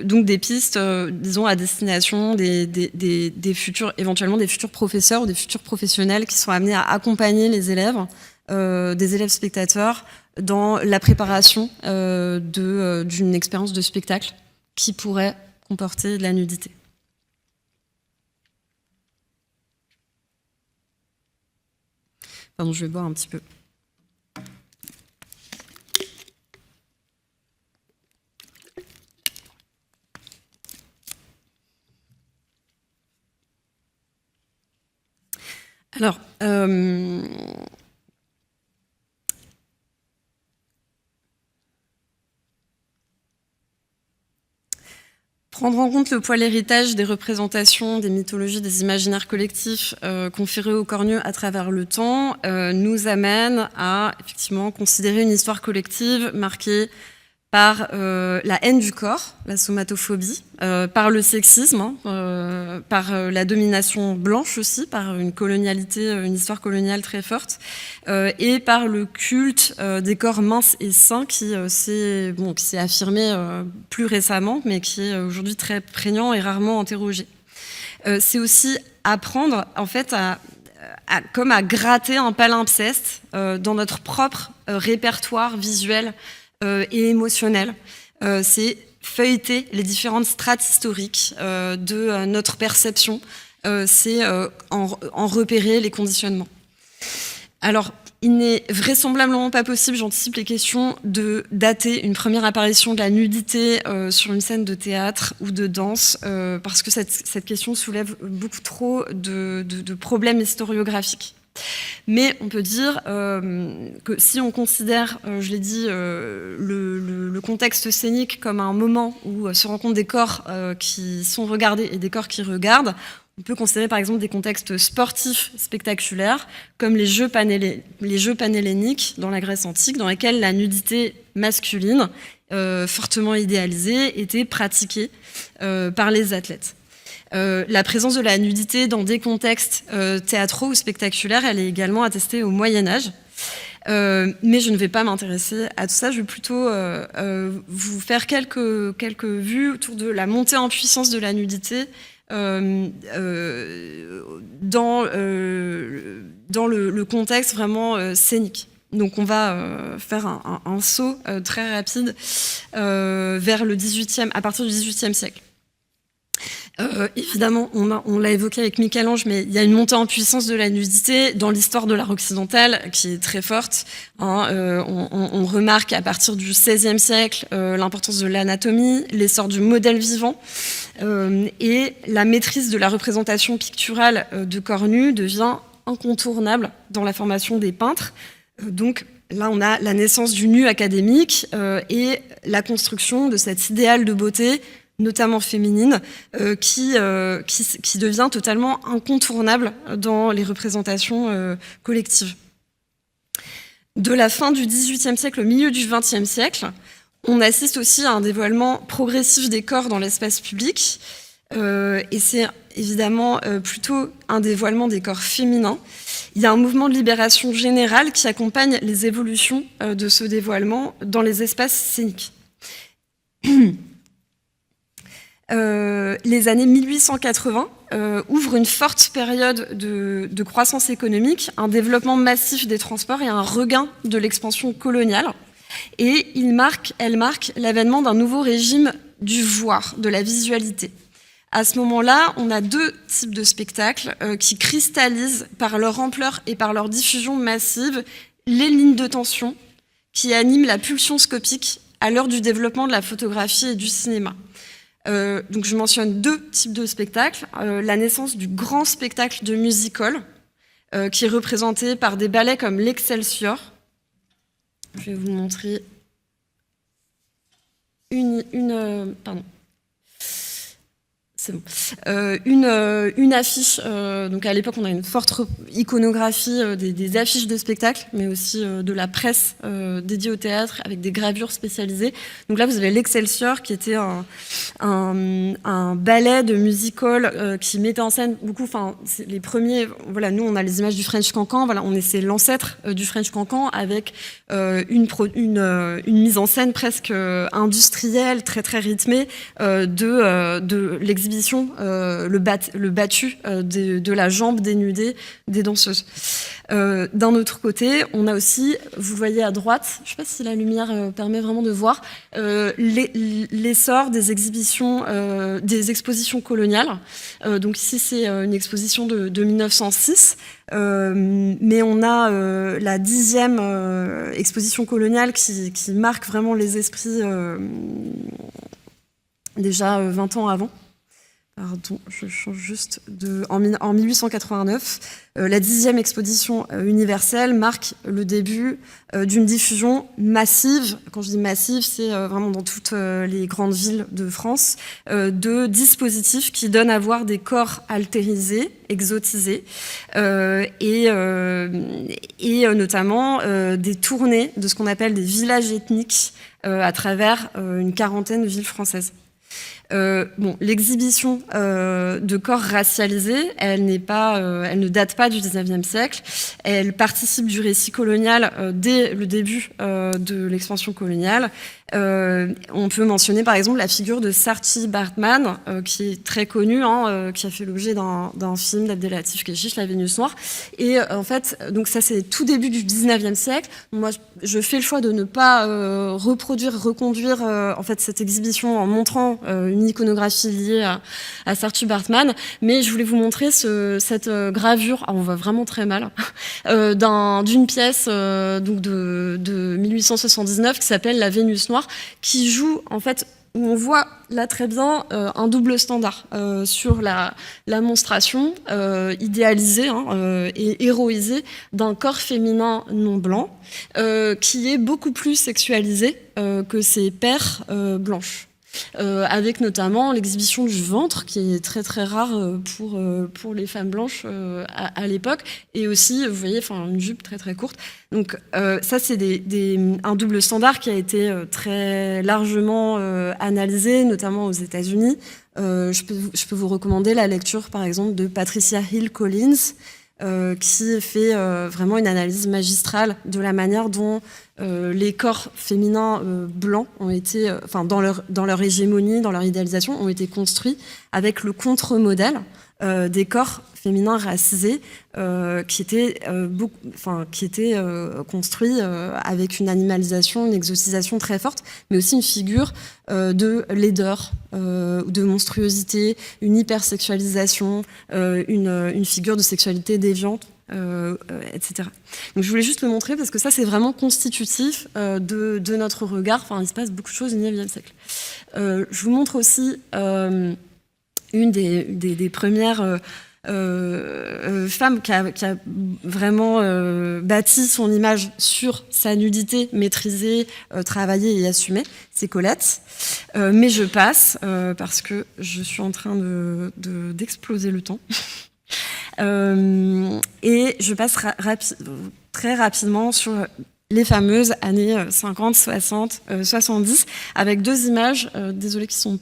Donc des pistes, disons, à destination des futurs, éventuellement des futurs professeurs ou des futurs professionnels qui sont amenés à accompagner les élèves, des élèves spectateurs, dans la préparation d'une expérience de spectacle qui pourrait comporter de la nudité. Pardon, je vais boire un petit peu. Alors, prendre en compte le poids de l'héritage des représentations, des mythologies, des imaginaires collectifs conférés aux cornues à travers le temps nous amène à effectivement considérer une histoire collective marquée par la haine du corps, la somatophobie, par le sexisme, par la domination blanche aussi, par une colonialité, une histoire coloniale très forte, et par le culte des corps minces et sains qui s'est affirmé plus récemment, mais qui est aujourd'hui très prégnant et rarement interrogé. C'est aussi apprendre en fait comme à gratter un palimpseste dans notre propre répertoire visuel et émotionnel. C'est feuilleter les différentes strates historiques de notre perception, c'est en repérer les conditionnements. Alors, il n'est vraisemblablement pas possible, j'anticipe les questions, de dater une première apparition de la nudité sur une scène de théâtre ou de danse, parce que cette question soulève beaucoup trop de problèmes historiographiques. Mais on peut dire que si on considère, je l'ai dit, le contexte scénique comme un moment où se rencontrent des corps qui sont regardés et des corps qui regardent, on peut considérer par exemple des contextes sportifs spectaculaires comme les jeux panhelléniques dans la Grèce antique, dans lesquels la nudité masculine, fortement idéalisée, était pratiquée par les athlètes. La présence de la nudité dans des contextes théâtraux ou spectaculaires, elle est également attestée au Moyen-Âge. Mais je ne vais pas m'intéresser à tout ça, je vais plutôt vous faire quelques vues autour de la montée en puissance de la nudité dans le contexte vraiment scénique. Donc on va faire un saut très rapide vers à partir du XVIIIe siècle. Évidemment, on l'a évoqué avec Michel-Ange, mais il y a une montée en puissance de la nudité dans l'histoire de l'art occidental qui est très forte. On remarque à partir du XVIe siècle l'importance de l'anatomie, l'essor du modèle vivant, et la maîtrise de la représentation picturale de corps nus devient incontournable dans la formation des peintres. Donc là, on a la naissance du nu académique et la construction de cet idéal de beauté, notamment féminine, qui devient totalement incontournable dans les représentations collectives. De la fin du XVIIIe siècle au milieu du XXe siècle, on assiste aussi à un dévoilement progressif des corps dans l'espace public, et c'est évidemment plutôt un dévoilement des corps féminins. Il y a un mouvement de libération générale qui accompagne les évolutions de ce dévoilement dans les espaces scéniques. Les années 1880 ouvrent une forte période de croissance économique, un développement massif des transports et un regain de l'expansion coloniale. Et elle marque l'avènement d'un nouveau régime du voir, de la visualité. À ce moment-là, on a deux types de spectacles qui cristallisent par leur ampleur et par leur diffusion massive les lignes de tension qui animent la pulsion scopique à l'heure du développement de la photographie et du cinéma. Donc je mentionne deux types de spectacles. La naissance du grand spectacle de music-hall, qui est représenté par des ballets comme l'Excelsior. Je vais vous montrer c'est bon. Une affiche, donc à l'époque on a une forte iconographie des affiches de spectacle, mais aussi de la presse dédiée au théâtre avec des gravures spécialisées. Donc là vous avez l'Excelsior qui était un ballet de music-hall qui mettait en scène beaucoup, enfin les premiers, voilà, nous on a les images du French Cancan, voilà, c'est l'ancêtre du French Cancan avec une mise en scène presque industrielle, très très rythmée de l'exhibition exposition, le battu de la jambe dénudée des danseuses. D'un autre côté, on a aussi, vous voyez à droite, je ne sais pas si la lumière permet vraiment de voir, l'essor des expositions coloniales. Donc ici, c'est une exposition de 1906, mais on a la 10e exposition coloniale qui marque vraiment les esprits déjà 20 ans avant. Pardon, je change juste en 1889, la 10e exposition universelle marque le début d'une diffusion massive. Quand je dis massive, c'est vraiment dans toutes les grandes villes de France, de dispositifs qui donnent à voir des corps altérisés, exotisés, et notamment des tournées de ce qu'on appelle des villages ethniques à travers une quarantaine de villes françaises. L'exhibition de corps racialisés, elle ne date pas du 19e siècle. Elle participe du récit colonial dès le début de l'expansion coloniale. On peut mentionner par exemple la figure de Saartjie Baartman, qui est très connue, qui a fait l'objet d'un film d'Abdelatif Kechiche, La Vénus noire. Et en fait, donc ça c'est tout début du 19e siècle. Moi, je fais le choix de ne pas reconduire en fait cette exhibition en montrant une iconographie liée à Saartjie Baartman, mais je voulais vous montrer cette gravure. On voit vraiment très mal d'une pièce donc de 1879 qui s'appelle La Vénus noire, qui joue en fait, où on voit là très bien un double standard sur la monstration idéalisée et héroïsée d'un corps féminin non blanc qui est beaucoup plus sexualisé que ses pairs blanches. Avec notamment l'exhibition du ventre qui est très très rare pour les femmes blanches à l'époque, et aussi vous voyez une jupe très très courte. Donc ça c'est un double standard qui a été très largement analysé, notamment aux États-Unis. Je peux vous recommander la lecture par exemple de Patricia Hill Collins, qui fait vraiment une analyse magistrale de la manière dont les corps féminins blancs ont été, dans leur hégémonie, dans leur idéalisation, ont été construits avec le contre-modèle des corps féminins racisés qui étaient construits avec une animalisation, une exotisation très forte, mais aussi une figure de laideur, de monstruosité, une hypersexualisation, une figure de sexualité déviante, etc. Donc je voulais juste le montrer parce que ça c'est vraiment constitutif de notre regard. Il se passe beaucoup de choses au XIXe siècle. Je vous montre aussi une des premières femme qui a vraiment bâti son image sur sa nudité maîtrisée, travaillée et assumée, c'est Colette. Mais je passe parce que je suis en train d'exploser le temps. Et je passe très rapidement sur les fameuses années 50, 60, 70, avec deux images, désolée, qui sont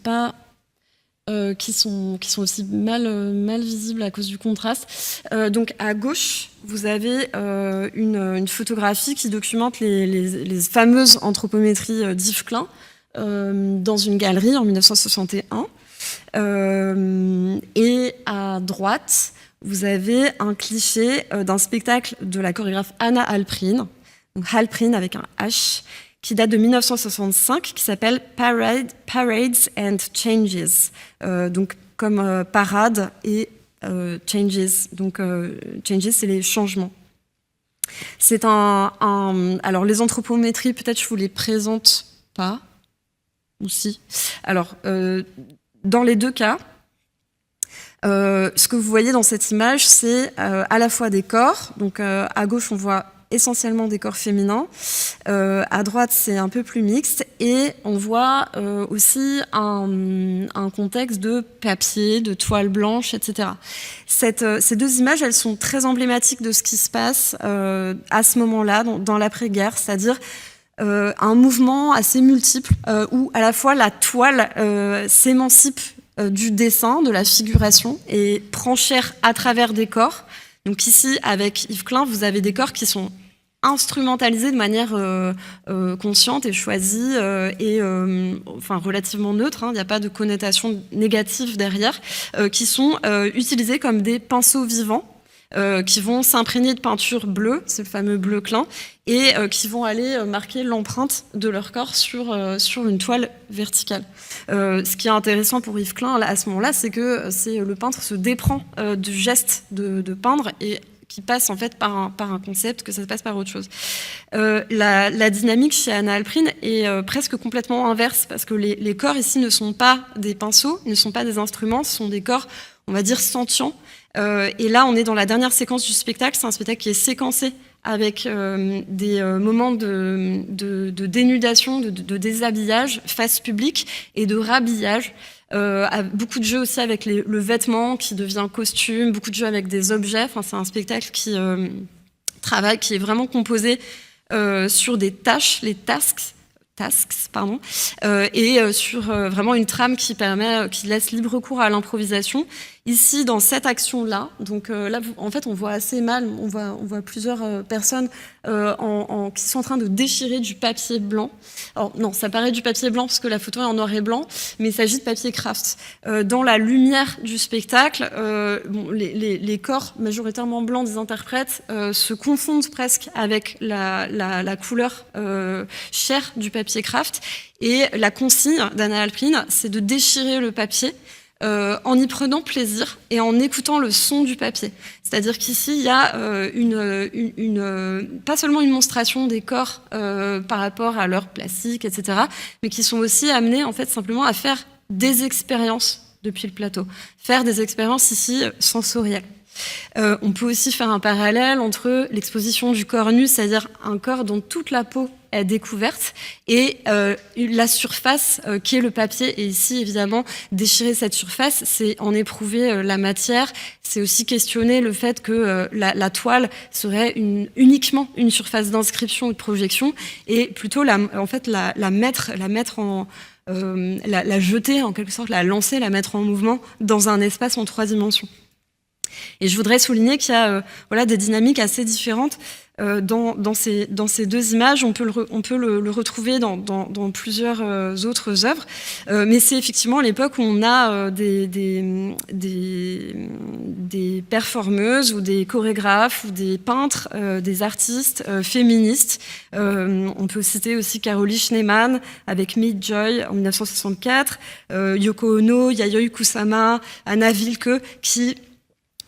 aussi mal visibles à cause du contraste. Donc à gauche, vous avez une photographie qui documente les fameuses anthropométries d'Yves Klein dans une galerie en 1961. Et à droite, vous avez un cliché d'un spectacle de la chorégraphe Anna Halprin, donc Halprin avec un H, qui date de 1965, qui s'appelle Parades and Changes, donc comme parade et changes. Donc changes, c'est les changements. C'est alors les anthropométries, peut-être je vous les présente pas, ou si. Alors dans les deux cas, ce que vous voyez dans cette image, c'est à la fois des corps. Donc à gauche, on voit essentiellement des corps féminins. À droite, c'est un peu plus mixte. Et on voit aussi un contexte de papier, de toile blanche, etc. Ces deux images, elles sont très emblématiques de ce qui se passe à ce moment-là, dans l'après-guerre, c'est-à-dire un mouvement assez multiple où à la fois la toile s'émancipe du dessin, de la figuration, et prend chair à travers des corps. Donc ici, avec Yves Klein, vous avez des corps qui sont instrumentalisé de manière consciente et choisie et enfin relativement neutre, hein, il n'y a pas de connotation négative derrière, qui sont utilisés comme des pinceaux vivants qui vont s'imprégner de peinture bleue, c'est le fameux bleu clin, et qui vont aller marquer l'empreinte de leur corps sur une toile verticale. Ce qui est intéressant pour Yves Klein à ce moment-là, c'est que le peintre se déprend du geste de peindre et qui passe en fait par un concept, que ça se passe par autre chose. La dynamique chez Anna Alprin est presque complètement inverse, parce que les corps ici ne sont pas des pinceaux, ne sont pas des instruments, ce sont des corps, on va dire, sentients. Et là, on est dans la dernière séquence du spectacle, c'est un spectacle qui est séquencé avec des moments de dénudation, de déshabillage face publique et de rhabillage. Beaucoup de jeux aussi avec le vêtement qui devient costume, beaucoup de jeux avec des objets. Enfin, c'est un spectacle qui est vraiment composé sur des tâches, les tasks, et sur vraiment une trame qui laisse libre cours à l'improvisation. Ici, dans cette action-là, donc là, en fait, on voit assez mal, on voit plusieurs personnes qui sont en train de déchirer du papier blanc. Alors non, ça paraît du papier blanc parce que la photo est en noir et blanc, mais il s'agit de papier craft. Dans la lumière du spectacle, les corps majoritairement blancs des interprètes se confondent presque avec la couleur chair du papier craft. Et la consigne d'Anna Alprin, c'est de déchirer le papier en y prenant plaisir et en écoutant le son du papier. C'est-à-dire qu'ici, il y a pas seulement une monstration des corps par rapport à leur plastique, etc., mais qui sont aussi amenés en fait, simplement à faire des expériences depuis le plateau. Faire des expériences ici sensorielles. On peut aussi faire un parallèle entre l'exposition du corps nu, c'est-à-dire un corps dont toute la peau est découverte, et la surface qui est le papier. Et ici, évidemment, déchirer cette surface, c'est en éprouver la matière. C'est aussi questionner le fait que la toile serait uniquement une surface d'inscription ou de projection, et plutôt la jeter en quelque sorte, la lancer, la mettre en mouvement dans un espace en 3 dimensions. Et je voudrais souligner qu'il y a des dynamiques assez différentes dans ces 2 images. On peut le retrouver dans plusieurs autres œuvres, mais c'est effectivement l'époque où on a des performeuses ou des chorégraphes ou des peintres, des artistes féministes. On peut citer aussi Caroline Schneemann avec Meet Joy en 1964, Yoko Ono, Yayoi Kusama, Anna Wilke, qui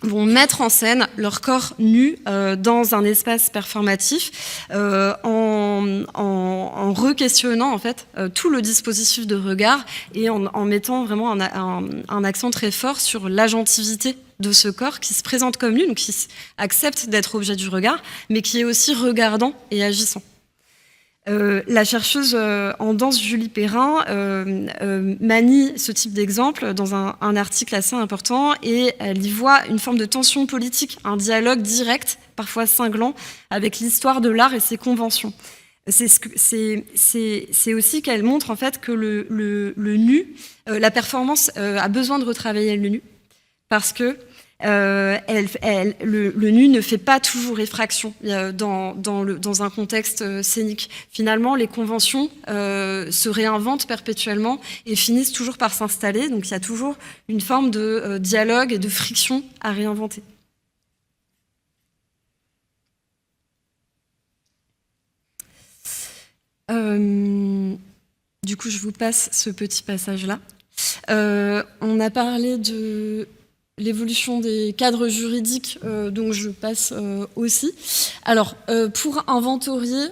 vont mettre en scène leur corps nu dans un espace performatif en re-questionnant en fait tout le dispositif de regard et en mettant vraiment un accent très fort sur l'agentivité de ce corps qui se présente comme nu, donc qui accepte d'être objet du regard, mais qui est aussi regardant et agissant. La chercheuse en danse Julie Perrin manie ce type d'exemple dans un article assez important, et elle y voit une forme de tension politique, un dialogue direct, parfois cinglant, avec l'histoire de l'art et ses conventions. C'est aussi qu'elle montre en fait que le nu, la performance a besoin de retravailler le nu, parce que le nu ne fait pas toujours effraction dans un contexte scénique. Finalement, les conventions se réinventent perpétuellement et finissent toujours par s'installer. Donc il y a toujours une forme de dialogue et de friction à réinventer. Du coup, je vous passe ce petit passage-là. On a parlé de l'évolution des cadres juridiques, donc je passe aussi. Alors, pour inventorier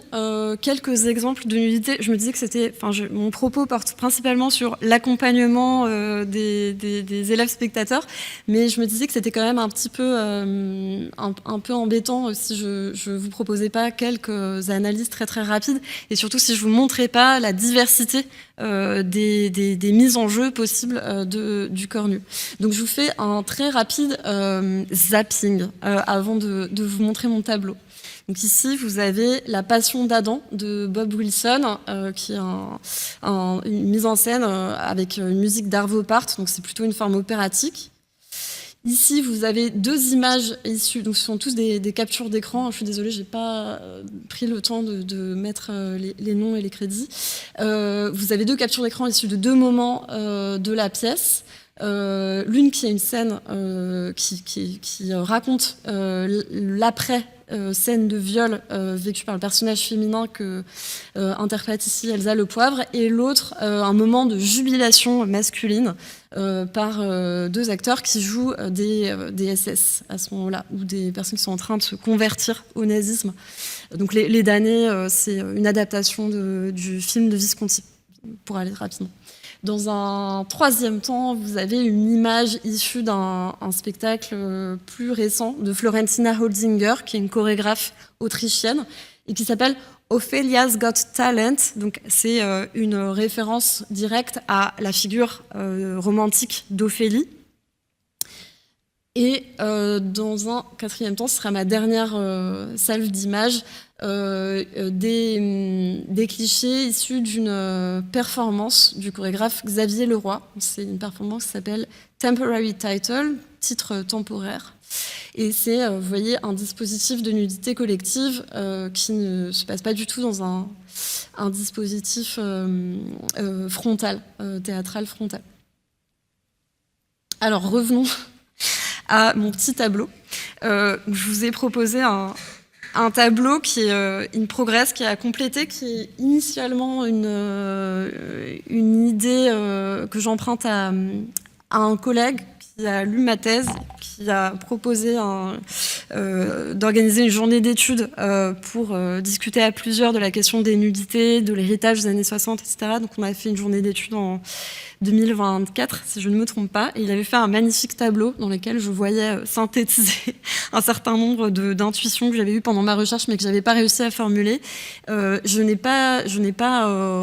quelques exemples de nudité, je me disais que mon propos porte principalement sur l'accompagnement des élèves spectateurs, mais je me disais que c'était quand même un petit peu un peu embêtant si je vous proposais pas quelques analyses très très rapides, et surtout si je vous montrais pas la diversité des mises en jeu possibles du corps nu. Donc je vous fais un très rapide zapping avant de vous montrer mon tableau. Donc ici, vous avez La Passion d'Adam de Bob Wilson, qui est une mise en scène avec une musique d'Arvo Pärt, donc c'est plutôt une forme opératique. Ici, vous avez 2 images issues, donc ce sont tous des captures d'écran. Je suis désolée, j'ai pas pris le temps de mettre les noms et les crédits. Vous avez 2 captures d'écran issues de 2 moments de la pièce. L'une qui est une scène qui raconte l'après scène de viol vécue par le personnage féminin que interprète ici Elsa Le Poivre, et l'autre un moment de jubilation masculine par 2 acteurs qui jouent des SS à ce moment-là, ou des personnes qui sont en train de se convertir au nazisme. Donc les damnés, c'est une adaptation du film de Visconti, pour aller rapidement. Dans un 3e temps, vous avez une image issue d'un spectacle plus récent de Florentina Holzinger, qui est une chorégraphe autrichienne, et qui s'appelle Ophelia's Got Talent. Donc, c'est une référence directe à la figure romantique d'Ophélie. Et dans un 4e temps, ce sera ma dernière salve d'images, des clichés issus d'une performance du chorégraphe Xavier Leroy. C'est une performance qui s'appelle Temporary Title, titre temporaire. Et c'est, vous voyez, un dispositif de nudité collective qui ne se passe pas du tout dans un dispositif frontal, théâtral frontal. Alors revenons à mon petit tableau. Je vous ai proposé un tableau qui est in progress, qui est à compléter, qui est initialement une idée que j'emprunte à un collègue qui a lu ma thèse, qui a proposé d'organiser une journée d'études pour discuter à plusieurs de la question des nudités, de l'héritage des années 60, etc. Donc on a fait une journée d'études en 2024, si je ne me trompe pas, et il avait fait un magnifique tableau dans lequel je voyais synthétiser un certain nombre d'intuitions que j'avais eues pendant ma recherche, mais que j'avais pas réussi à formuler. Je n'ai pas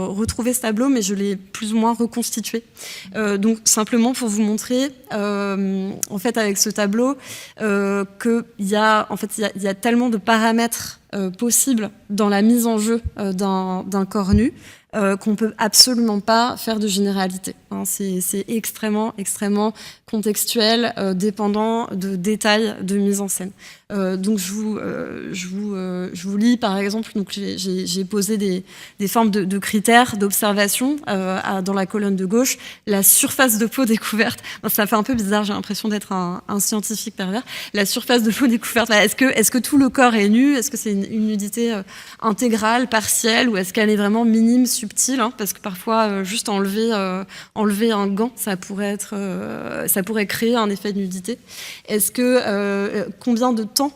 retrouvé ce tableau, mais je l'ai plus ou moins reconstitué. Donc simplement pour vous montrer, en fait, avec ce tableau, qu'il y a tellement de paramètres possibles dans la mise en jeu d'un corps nu, qu'on peut absolument pas faire de généralité. C'est extrêmement contextuel, dépendant de détails de mise en scène. Donc je vous lis par exemple. Donc j'ai posé des formes de critères d'observation dans la colonne de gauche. La surface de peau découverte. Ça fait un peu bizarre. J'ai l'impression d'être un scientifique pervers. La surface de peau découverte. Est-ce que tout le corps est nu? Est-ce que c'est une nudité intégrale, partielle, ou est-ce qu'elle est vraiment minime, subtile, hein, parce que parfois juste enlever un gant, ça pourrait créer un effet de nudité. Est-ce que combien de temps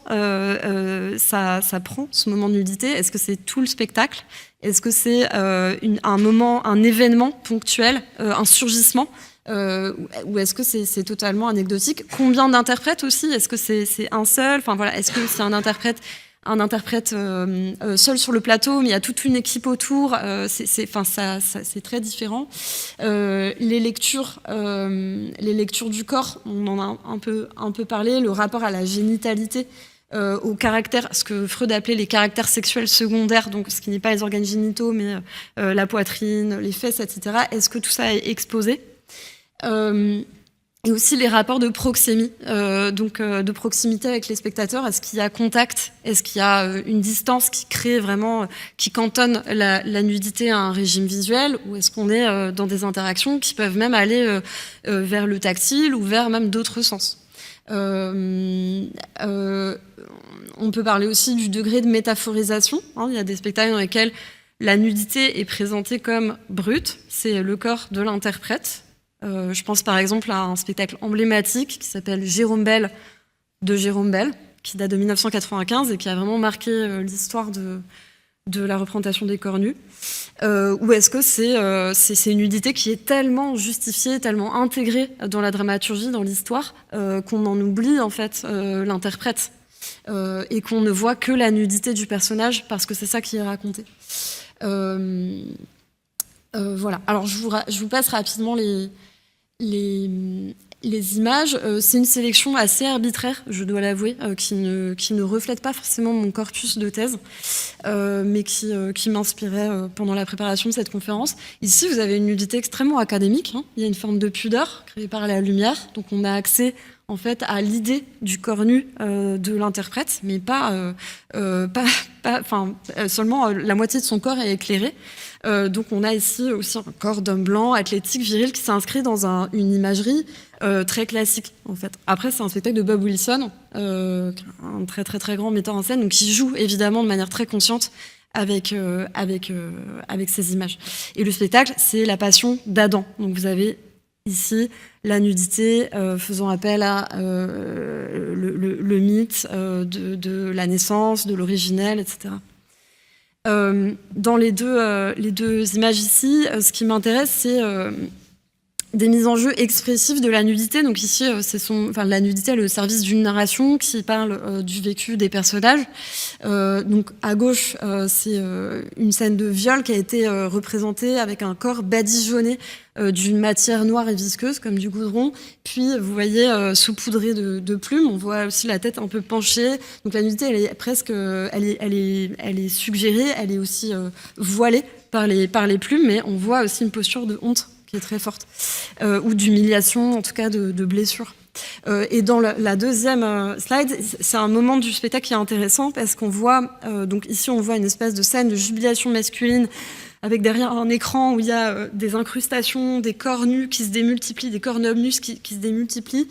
ça prend, ce moment de nudité? Est-ce que c'est tout le spectacle? Est-ce que c'est un moment, un événement ponctuel, un surgissement, ou est-ce que c'est totalement anecdotique? Combien d'interprètes aussi? Est-ce que c'est un seul? Enfin voilà, est-ce que c'est un interprète seul sur le plateau, mais il y a toute une équipe autour? C'est très différent. Les lectures du corps, on en a un peu parlé. Le rapport à la génitalité, au caractère, ce que Freud appelait les caractères sexuels secondaires, donc ce qui n'est pas les organes génitaux, mais la poitrine, les fesses, etc. Est-ce que tout ça est exposé? Et aussi les rapports de proxémie, de proximité avec les spectateurs. Est-ce qu'il y a contact? Est-ce qu'il y a une distance qui crée vraiment, qui cantonne la nudité à un régime visuel? Ou est-ce qu'on est dans des interactions qui peuvent même aller vers le tactile ou vers même d'autres sens? On peut parler aussi du degré de métaphorisation. Il y a des spectacles dans lesquels la nudité est présentée comme brute, c'est le corps de l'interprète. Je pense par exemple à un spectacle emblématique qui s'appelle Jérôme Bel de Jérôme Bel, qui date de 1995 et qui a vraiment marqué l'histoire de la représentation des corps nus. Ou est-ce que c'est une nudité qui est tellement justifiée, tellement intégrée dans la dramaturgie, dans l'histoire, qu'on en oublie en fait l'interprète, et qu'on ne voit que la nudité du personnage parce que c'est ça qui est raconté. Voilà. Alors je vous passe rapidement les Les images, c'est une sélection assez arbitraire, je dois l'avouer, qui ne reflète pas forcément mon corpus de thèse, mais qui m'inspirait pendant la préparation de cette conférence. Ici, vous avez une nudité extrêmement académique. Il y a une forme de pudeur créée par la lumière, donc on a accès en fait à l'idée du corps nu de l'interprète, mais seulement la moitié de son corps est éclairée. Donc on a ici aussi un corps d'homme blanc, athlétique, viril, qui s'inscrit dans une imagerie très classique, en fait. Après, c'est un spectacle de Bob Wilson, un très très très grand metteur en scène, donc qui joue évidemment de manière très consciente avec ces images. Et le spectacle, c'est la passion d'Adam. Donc vous avez ici la nudité faisant appel à le mythe de la naissance, de l'originel, etc. Dans les deux images ici, ce qui m'intéresse, c'est des mises en jeu expressives de la nudité. Donc ici, la nudité est le service d'une narration qui parle du vécu des personnages. Donc à gauche, c'est une scène de viol qui a été représentée avec un corps badigeonné d'une matière noire et visqueuse, comme du goudron. Puis, vous voyez, saupoudré de plumes. On voit aussi la tête un peu penchée. Donc la nudité, elle est presque... elle est suggérée, elle est aussi voilée par les plumes, mais on voit aussi une posture de honte qui est très forte, ou d'humiliation, en tout cas de blessure. Et dans la deuxième slide, c'est un moment du spectacle qui est intéressant parce qu'on voit, donc ici on voit une espèce de scène de jubilation masculine avec derrière un écran où il y a des incrustations, des corps nus qui se démultiplient, des corps d'hommes nus qui se démultiplient.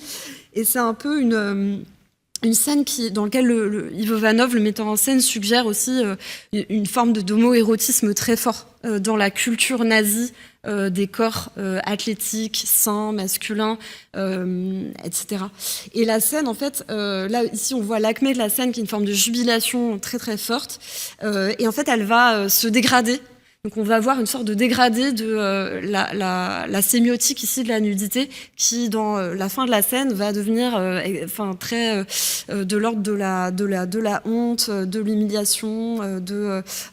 Et c'est un peu une scène dans laquelle Ivo Vanov, le metteur en scène, suggère aussi une forme d'homo-érotisme très fort dans la culture nazie des corps athlétiques, sains, masculins, etc. Et la scène, en fait, là, ici, on voit l'acmé de la scène qui est une forme de jubilation très, très forte. Et en fait, elle va se dégrader. Donc on va avoir une sorte de dégradé de la sémiotique ici de la nudité qui, dans la fin de la scène, va devenir très de l'ordre de la honte, de l'humiliation,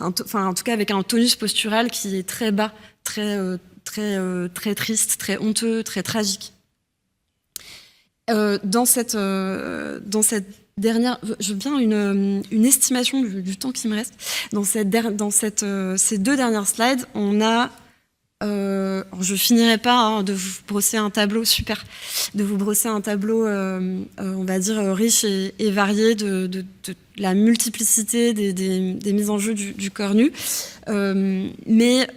en tout cas avec un tonus postural qui est très bas, très triste, très honteux, très tragique. Dans cette dernière, je veux bien une estimation du temps qui me reste. Dans ces deux dernières slides, on a, je finirai pas de vous brosser un tableau on va dire riche et varié de la multiplicité des mises en jeu du corps nu. Mais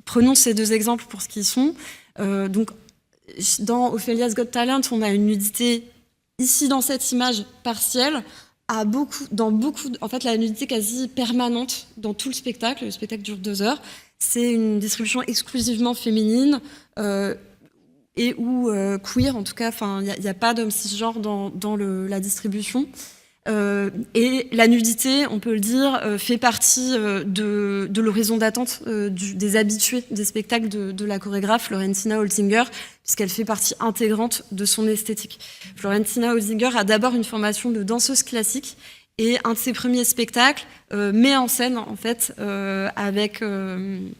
prenons ces deux exemples pour ce qu'ils sont. Donc, dans Ophelia's Got Talent, on a une nudité ici dans cette image partielle, en fait, la nudité quasi permanente dans tout le spectacle. Le spectacle dure 2 heures. C'est une distribution exclusivement féminine et ou queer, en tout cas. Enfin, il n'y a pas d'homme cisgenre dans la distribution. Et la nudité, on peut le dire, fait partie de l'horizon d'attente des habitués des spectacles de la chorégraphe Florentina Holzinger, puisqu'elle fait partie intégrante de son esthétique. Florentina Holzinger a d'abord une formation de danseuse classique et un de ses premiers spectacles met en scène, en fait, avec une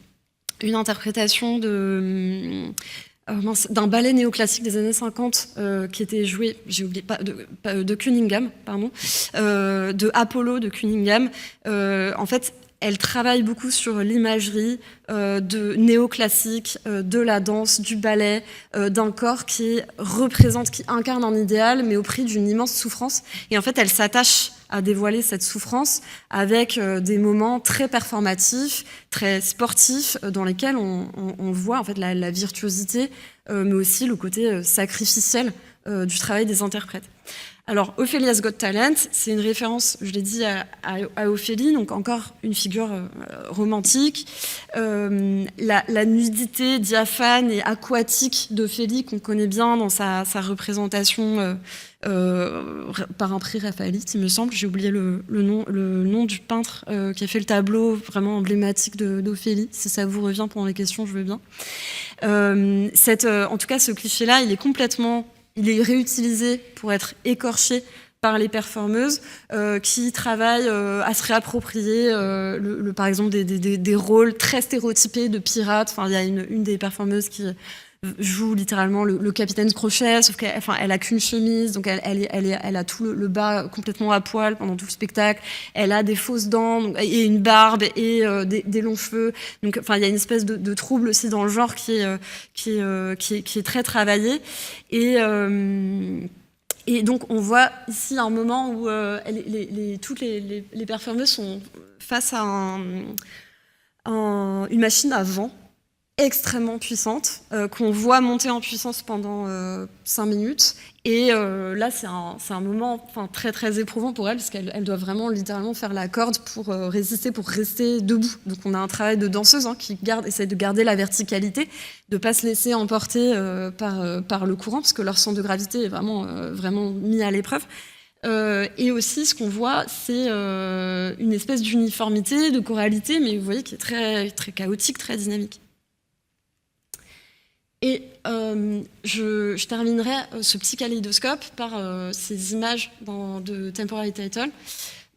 interprétation d'un ballet néoclassique des années 50 qui était joué, j'ai oublié, de Cunningham, pardon, de Apollo de Cunningham. En fait, elle travaille beaucoup sur l'imagerie de néoclassique, de la danse, du ballet, d'un corps qui incarne un idéal, mais au prix d'une immense souffrance. Et en fait, elle s'attache à dévoiler cette souffrance avec des moments très performatifs, très sportifs, dans lesquels on voit en fait la virtuosité, mais aussi le côté sacrificiel du travail des interprètes. Alors, Ophelia's Got Talent, c'est une référence, je l'ai dit, à Ophélie, donc encore une figure romantique. La nudité diaphane et aquatique d'Ophélie, qu'on connaît bien dans sa représentation par un prix raphaélite, il me semble. J'ai oublié le nom du peintre qui a fait le tableau vraiment emblématique d'Ophélie. Si ça vous revient pendant les questions, je veux bien. En tout cas, ce cliché-là, il est réutilisé pour être écorché par les performeuses qui travaillent à se réapproprier, par exemple, des rôles très stéréotypés de pirates. Enfin, il y a une des performeuses qui joue littéralement le capitaine Crochet, sauf qu'elle a qu'une chemise, donc elle a tout le bas complètement à poil pendant tout le spectacle. Elle a des fausses dents et une barbe et des longs cheveux. Donc, enfin, il y a une espèce de trouble aussi dans le genre qui est très travaillé. Et donc, on voit ici un moment où toutes les performeuses sont face à une machine à vent extrêmement puissante, qu'on voit monter en puissance pendant 5 minutes. Et là, c'est un moment très, très éprouvant pour elle, parce qu'elle doit vraiment littéralement faire la corde pour résister, pour rester debout. Donc on a un travail de danseuse qui essaie de garder la verticalité, de ne pas se laisser emporter par le courant, parce que leur centre de gravité est vraiment mis à l'épreuve. Et aussi, ce qu'on voit, c'est une espèce d'uniformité, de choralité, mais vous voyez, qui est très, très chaotique, très dynamique. Et je terminerai ce petit kaléidoscope par ces images de Temporary Title.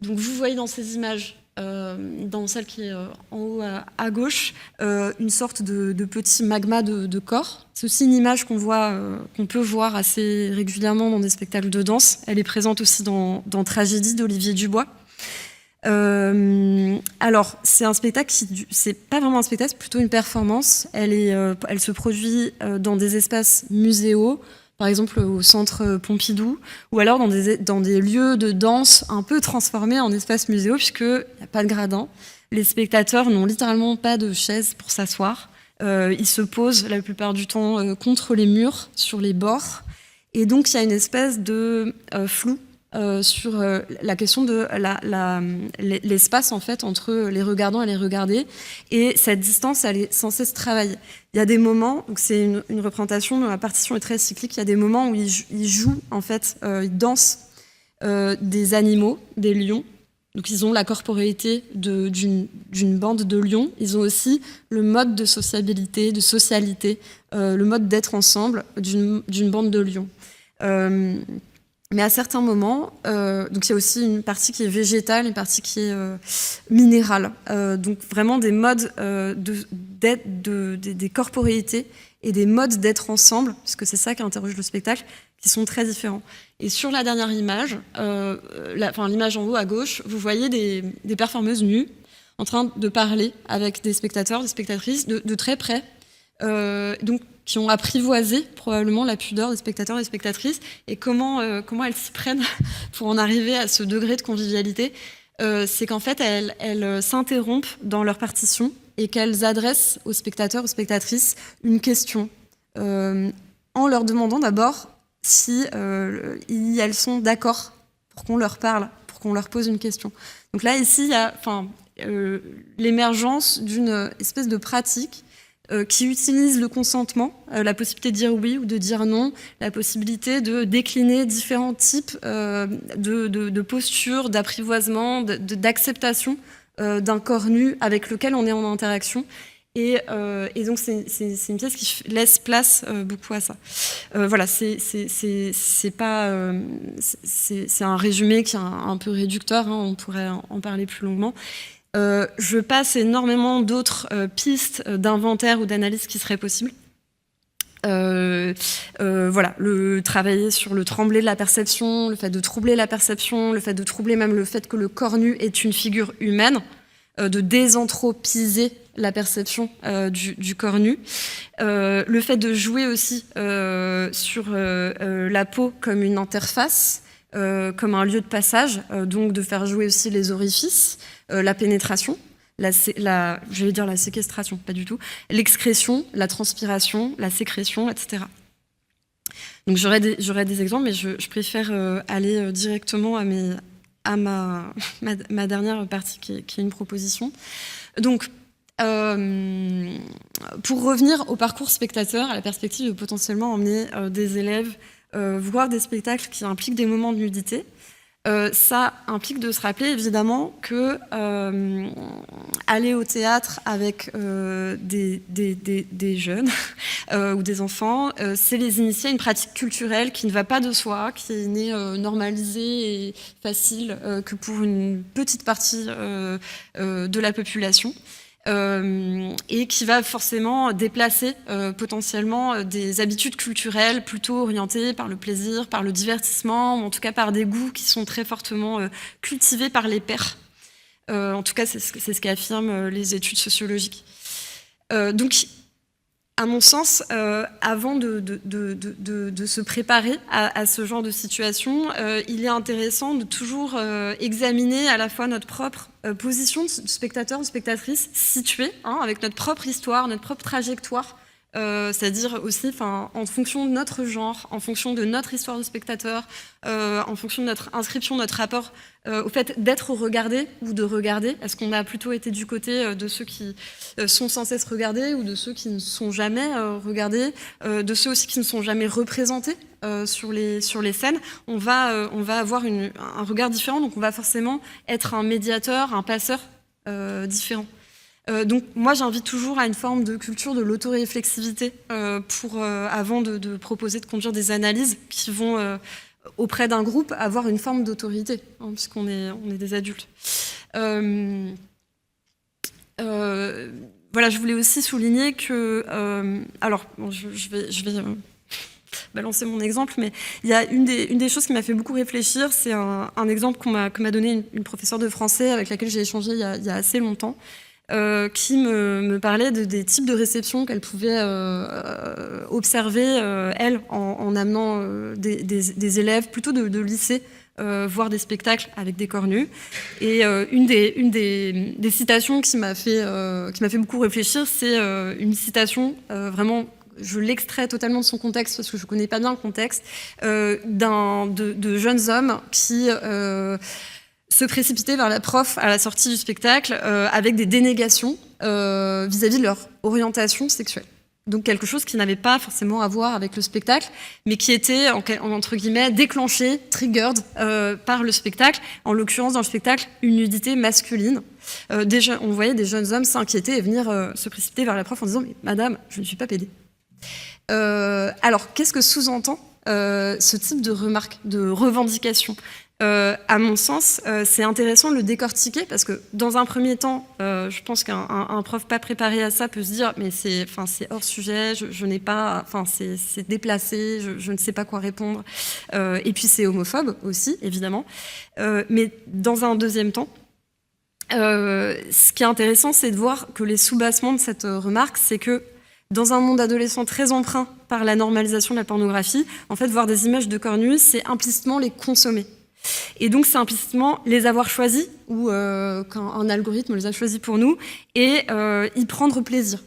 Donc vous voyez dans ces images, dans celle qui est en haut à gauche, une sorte de petit magma de corps. C'est aussi une image qu'on peut voir assez régulièrement dans des spectacles de danse. Elle est présente aussi dans Tragédie d'Olivier Dubois. Alors, c'est un spectacle c'est pas vraiment un spectacle, c'est plutôt une performance. Elle se produit dans des espaces muséaux, par exemple au centre Pompidou, ou alors dans des lieux de danse un peu transformés en espaces muséaux, puisqu'il n'y a pas de gradin. Les spectateurs n'ont littéralement pas de chaises pour s'asseoir. Ils se posent la plupart du temps contre les murs, sur les bords. Et donc, il y a une espèce de flou sur la question de l'espace en fait entre les regardants et les regardés, et cette distance elle est sans cesse travaillée. Il y a des moments, donc c'est une représentation dont la partition est très cyclique, il y a des moments où ils jouent en fait, ils dansent des animaux, des lions. Donc ils ont la corporéité d'une bande de lions. Ils ont aussi le mode de sociabilité, de socialité, le mode d'être ensemble d'une bande de lions. Mais à certains moments, donc il y a aussi une partie qui est végétale, une partie qui est minérale. Donc vraiment des modes des corporéités et des modes d'être ensemble, puisque c'est ça qui interroge le spectacle, qui sont très différents. Et sur la dernière image, l'image en haut à gauche, vous voyez des performeuses nues en train de parler avec des spectateurs, des spectatrices de très près. Donc qui ont apprivoisé probablement la pudeur des spectateurs et des spectatrices, et comment elles s'y prennent pour en arriver à ce degré de convivialité. C'est qu'en fait, elles s'interrompent dans leur partition et qu'elles adressent aux spectateurs, aux spectatrices, une question, en leur demandant d'abord si elles sont d'accord pour qu'on leur parle, pour qu'on leur pose une question. Donc là, ici, il y a l'émergence d'une espèce de pratique qui utilise le consentement, la possibilité de dire oui ou de dire non, la possibilité de décliner différents types de postures, d'apprivoisement, d'acceptation d'un corps nu avec lequel on est en interaction. Et donc c'est une pièce qui laisse place beaucoup à ça. Voilà, c'est un résumé qui est un peu réducteur, hein, on pourrait en parler plus longuement. Je passe énormément d'autres pistes d'inventaire ou d'analyse qui seraient possibles. Voilà, travailler sur le tremblé de la perception, le fait de troubler la perception, le fait de troubler même le fait que le corps nu est une figure humaine, de désanthropiser la perception du corps nu, le fait de jouer aussi sur la peau comme une interface, comme un lieu de passage, donc de faire jouer aussi les orifices, la pénétration, je vais dire la séquestration, pas du tout, l'excrétion, la transpiration, la sécrétion, etc. Donc j'aurais des exemples, mais je préfère aller directement à ma dernière partie qui est une proposition. Donc, pour revenir au parcours spectateur, à la perspective de potentiellement emmener des élèves voir des spectacles qui impliquent des moments de nudité, Ça implique de se rappeler évidemment que aller au théâtre avec des jeunes ou des enfants, c'est les initier à une pratique culturelle qui ne va pas de soi, qui n'est normalisée et facile que pour une petite partie de la population. Et qui va forcément déplacer potentiellement des habitudes culturelles plutôt orientées par le plaisir, par le divertissement, ou en tout cas par des goûts qui sont très fortement cultivés par les pairs. En tout cas, c'est ce qu'affirment les études sociologiques. Donc, à mon sens, avant de se préparer à ce genre de situation, il est intéressant de toujours examiner à la fois notre propre position de spectateur, de spectatrice située, avec notre propre histoire, notre propre trajectoire, c'est-à-dire aussi en fonction de notre genre, en fonction de notre histoire de spectateur, en fonction de notre inscription, notre rapport au fait d'être regardé ou de regarder. Est-ce qu'on a plutôt été du côté de ceux qui sont sans cesse regardés ou de ceux qui ne sont jamais regardés, de ceux aussi qui ne sont jamais représentés sur les scènes? On va avoir un regard différent, donc on va forcément être un médiateur, un passeur différent. Donc moi j'invite toujours à une forme de culture de l'autoréflexivité avant de proposer de conduire des analyses qui vont auprès d'un groupe avoir une forme d'autorité, puisqu'on est des adultes. Voilà, je voulais aussi souligner que je vais balancer mon exemple, mais il y a une des choses qui m'a fait beaucoup réfléchir, c'est un exemple que m'a donné une professeure de français avec laquelle j'ai échangé il y a assez longtemps. Qui me parlait des types de réception qu'elle pouvait observer, elle, en amenant des élèves plutôt de lycée voir des spectacles avec des cornus. Et une des citations qui m'a fait beaucoup réfléchir, c'est une citation vraiment... Je l'extrais totalement de son contexte parce que je ne connais pas bien le contexte, de jeunes hommes qui... se précipiter vers la prof à la sortie du spectacle avec des dénégations vis-à-vis de leur orientation sexuelle. Donc quelque chose qui n'avait pas forcément à voir avec le spectacle, mais qui était, entre guillemets, déclenché, triggered par le spectacle. En l'occurrence, dans le spectacle, une nudité masculine. On voyait des jeunes hommes s'inquiéter et venir se précipiter vers la prof en disant « Mais madame, je ne suis pas pédé ». Alors, qu'est-ce que sous-entend ce type de remarque, de revendication ? À mon sens, c'est intéressant de le décortiquer parce que dans un premier temps, je pense qu'un prof pas préparé à ça peut se dire mais c'est hors sujet, je n'ai pas, c'est déplacé, je ne sais pas quoi répondre. Et puis c'est homophobe aussi, évidemment. Mais dans un deuxième temps, ce qui est intéressant, c'est de voir que les sous-bassements de cette remarque, c'est que dans un monde adolescent très empreint par la normalisation de la pornographie, en fait, voir des images de cornus, c'est implicitement les consommer. Et donc, c'est implicitement les avoir choisis, ou quand un algorithme les a choisis pour nous, et y prendre plaisir.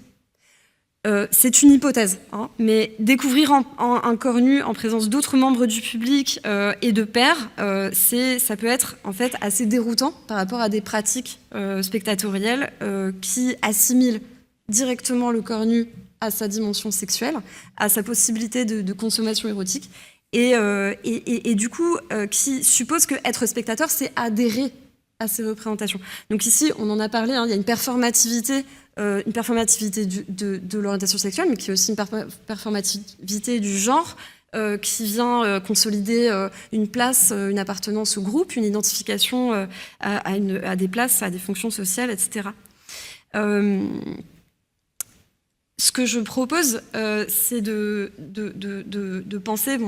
C'est une hypothèse, mais découvrir un cornu en présence d'autres membres du public et de pairs, ça peut être en fait assez déroutant par rapport à des pratiques spectatorielles qui assimilent directement le cornu à sa dimension sexuelle, à sa possibilité de consommation érotique, et du coup, qui suppose qu'être spectateur, c'est adhérer à ces représentations. Donc ici, on en a parlé, il y a une performativité de l'orientation sexuelle, mais qui est aussi une performativité du genre, qui vient consolider une place, une appartenance au groupe, une identification à des places, à des fonctions sociales, etc. Ce que je propose, c'est de penser...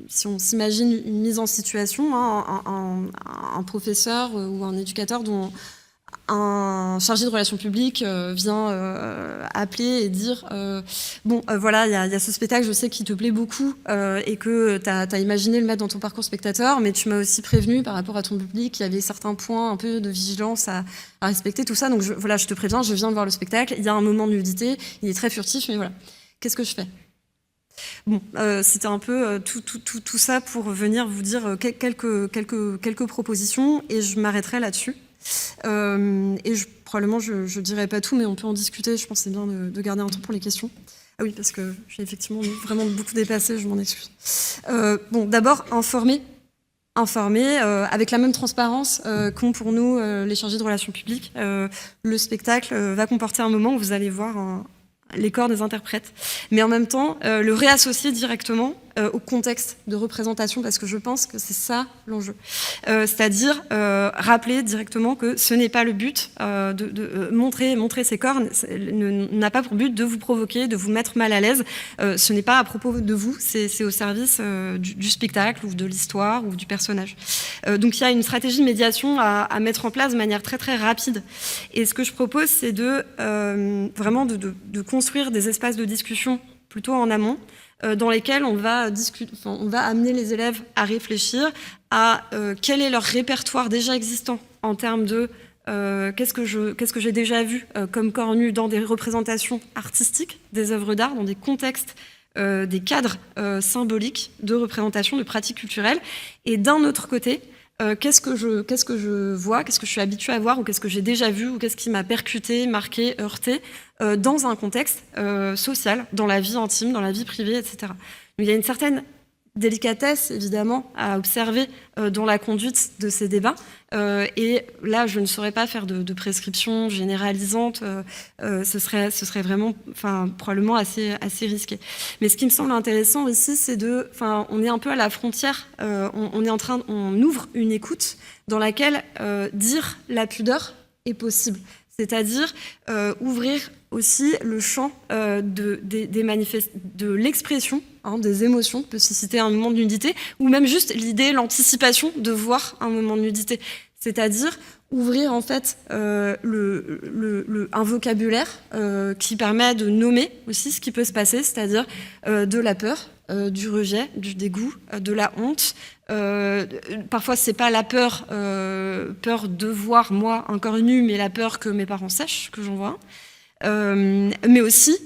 si on s'imagine une mise en situation, un professeur ou un éducateur dont un chargé de relations publiques vient appeler et dire voilà, il y a ce spectacle, je sais qu'il te plaît beaucoup et que tu as imaginé le mettre dans ton parcours spectateur, mais tu m'as aussi prévenu par rapport à ton public qu'il y avait certains points un peu de vigilance à respecter, tout ça, donc je te préviens, je viens de voir le spectacle, il y a un moment de nudité, il est très furtif, mais voilà, qu'est-ce que je fais ? Bon, c'était un peu tout ça pour venir vous dire quelques propositions, et je m'arrêterai là-dessus. Et probablement, je dirai pas tout, mais on peut en discuter. Je pense que c'est bien de garder un temps pour les questions. Ah oui, parce que j'ai effectivement vraiment beaucoup dépassé, je m'en excuse. D'abord, informer informer avec la même transparence qu'ont pour nous les chargés de relations publiques. Le spectacle va comporter un moment où vous allez voir les corps des interprètes, mais en même temps le réassocier directement au contexte de représentation, parce que je pense que c'est ça l'enjeu. C'est-à-dire rappeler directement que ce n'est pas le but de montrer ces corps, n'a pas pour but de vous provoquer, de vous mettre mal à l'aise. Ce n'est pas à propos de vous, c'est au service du spectacle ou de l'histoire ou du personnage. Donc il y a une stratégie de médiation à mettre en place de manière très très rapide. Et ce que je propose, c'est vraiment de construire des espaces de discussion plutôt en amont, dans lesquels on va amener les élèves à réfléchir à quel est leur répertoire déjà existant en termes de qu'est-ce que j'ai déjà vu comme corps nu dans des représentations artistiques, des œuvres d'art, dans des contextes, des cadres symboliques de représentation, de pratiques culturelles. Et d'un autre côté, qu'est-ce que je vois, qu'est-ce que je suis habituée à voir, ou qu'est-ce que j'ai déjà vu, ou qu'est-ce qui m'a percuté, marqué, heurté, dans un contexte social, dans la vie intime, dans la vie privée, etc. Donc, il y a une certaine délicatesse, évidemment, à observer dans la conduite de ces débats. Et là, je ne saurais pas faire de prescription généralisante. Ce serait vraiment, probablement assez risqué. Mais ce qui me semble intéressant ici, c'est on est un peu à la frontière. On ouvre une écoute dans laquelle dire la pudeur est possible. C'est-à-dire ouvrir aussi le champ de l'expression, des émotions. On peut se citer un moment de nudité, ou même juste l'idée, l'anticipation de voir un moment de nudité. C'est-à-dire ouvrir en fait un vocabulaire qui permet de nommer aussi ce qui peut se passer, c'est-à-dire de la peur, du rejet, du dégoût, de la honte. Parfois c'est pas la peur de voir moi un corps nu, mais la peur que mes parents sachent que j'en vois un. Mais aussi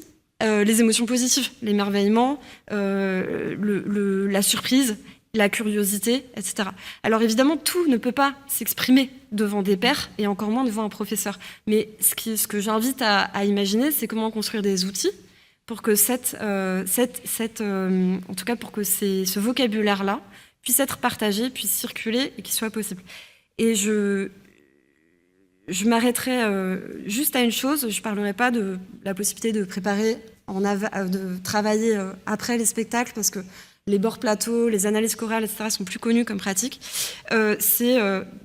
les émotions positives, l'émerveillement, la surprise, la curiosité, etc. Alors évidemment, tout ne peut pas s'exprimer devant des pairs et encore moins devant un professeur. Mais ce que j'invite à imaginer, c'est comment construire des outils pour que en tout cas pour que ce vocabulaire-là puisse être partagé, puisse circuler et qu'il soit possible. Et je m'arrêterai juste à une chose. Je ne parlerai pas de la possibilité de préparer, de travailler après les spectacles, parce que les bords plateaux, les analyses chorales, etc. sont plus connus comme pratique. C'est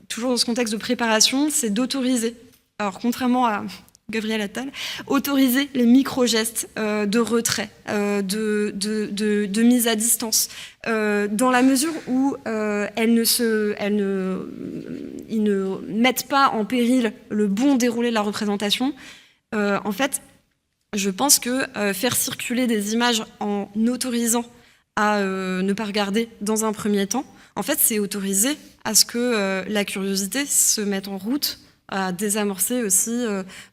toujours dans ce contexte de préparation, c'est d'autoriser. Alors contrairement à Gabriel Attal, autoriser les micro-gestes de retrait, de mise à distance, dans la mesure où ils ne mettent pas en péril le bon déroulé de la représentation. En fait, je pense que faire circuler des images en autorisant à ne pas regarder dans un premier temps, en fait, c'est autoriser à ce que la curiosité se mette en route, à désamorcer aussi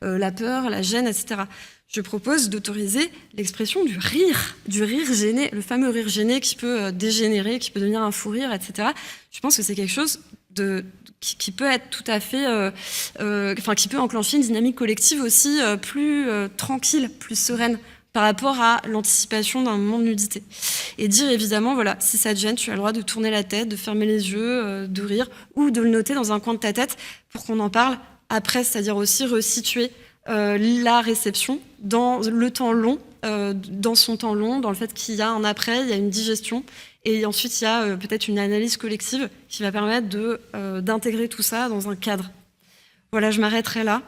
la peur, la gêne, etc. Je propose d'autoriser l'expression du rire gêné, le fameux rire gêné qui peut dégénérer, qui peut devenir un fou rire, etc. Je pense que c'est quelque chose qui peut être tout à fait, qui peut enclencher une dynamique collective aussi plus tranquille, plus sereine, par rapport à l'anticipation d'un moment de nudité. Et dire évidemment, voilà, si ça te gêne, tu as le droit de tourner la tête, de fermer les yeux, de rire, ou de le noter dans un coin de ta tête pour qu'on en parle après, c'est-à-dire aussi resituer la réception dans le temps long, dans son temps long, dans le fait qu'il y a un après, il y a une digestion, et ensuite il y a peut-être une analyse collective qui va permettre d'intégrer tout ça dans un cadre. Voilà, je m'arrêterai là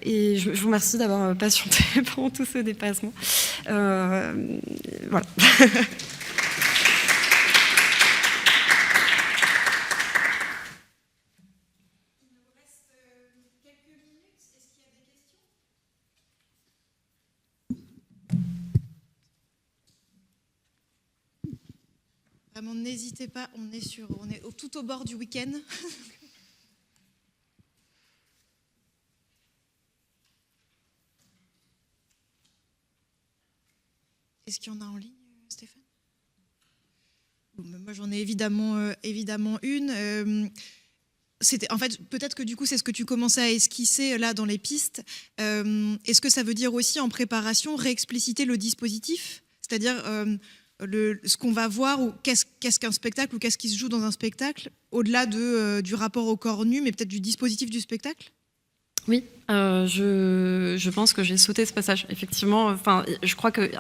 et je vous remercie d'avoir patienté pendant tout ce dépassement. Voilà. Vraiment, n'hésitez pas, on est tout au bord du week-end. Est-ce qu'il y en a en ligne, Stéphane? Moi, j'en ai évidemment une. En fait, peut-être que du coup, c'est ce que tu commençais à esquisser là dans les pistes. Est-ce que ça veut dire aussi en préparation réexpliciter le dispositif? C'est-à-dire ce qu'on va voir, ou qu'est-ce qu'un spectacle, ou qu'est-ce qui se joue dans un spectacle, au-delà du rapport au corps nu, mais peut-être du dispositif du spectacle? Oui, je pense que j'ai sauté ce passage. Effectivement, je crois que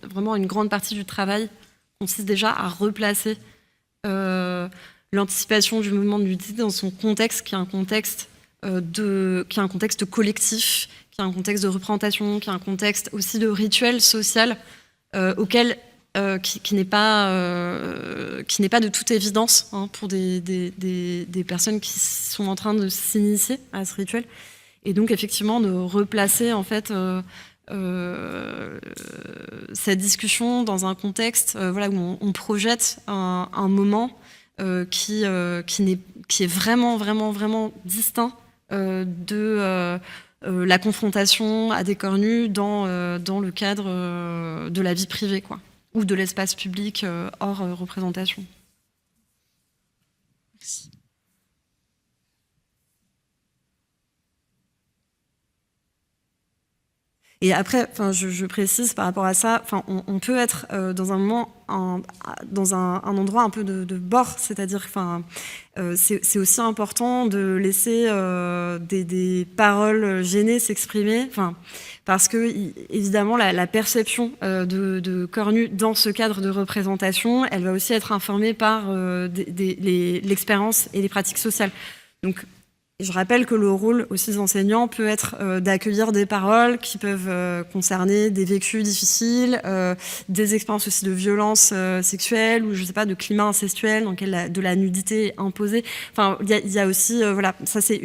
vraiment une grande partie du travail consiste déjà à replacer l'anticipation du mouvement de nudité dans son contexte, qui est un contexte collectif, qui est un contexte de représentation, qui est un contexte aussi de rituel social auquel qui n'est pas de toute évidence pour des personnes qui sont en train de s'initier à ce rituel. Et donc effectivement de replacer en fait cette discussion dans un contexte où on projette un moment qui est vraiment distinct de la confrontation à des corps nus dans le cadre de la vie privée, quoi, ou de l'espace public hors représentation. Merci. Et après, je précise par rapport à ça, on peut être dans un moment, dans un endroit un peu de bord, c'est-à-dire, c'est aussi important de laisser des paroles gênées s'exprimer, parce que évidemment la perception de corps nu dans ce cadre de représentation, elle va aussi être informée par l'expérience et les pratiques sociales. Donc, je rappelle que le rôle aussi des enseignants peut être d'accueillir des paroles qui peuvent concerner des vécus difficiles, des expériences aussi de violence sexuelle ou je sais pas de climat incestuel dans lequel de la nudité est imposée. Enfin, il y a aussi ça c'est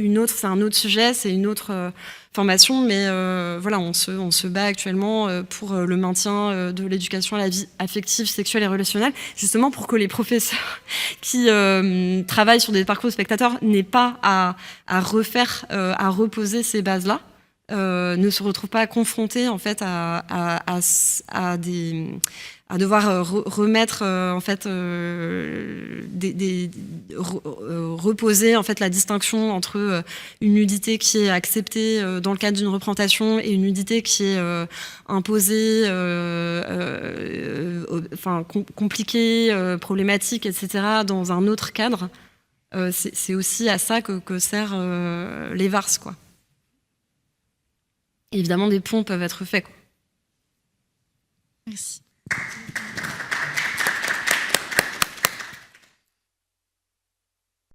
un autre sujet, c'est une autre formation, mais on se bat actuellement pour le maintien de l'éducation à la vie affective, sexuelle et relationnelle, justement pour que les professeurs qui travaillent sur des parcours de spectateurs n'aient pas à refaire, à reposer ces bases-là, ne se retrouvent pas confrontés en fait à devoir remettre reposer en fait la distinction entre une nudité qui est acceptée dans le cadre d'une représentation et une nudité qui est imposée, compliquée, problématique, etc. dans un autre cadre. C'est aussi à ça que servent les VARS, quoi. Et évidemment, des ponts peuvent être faits, quoi. Merci.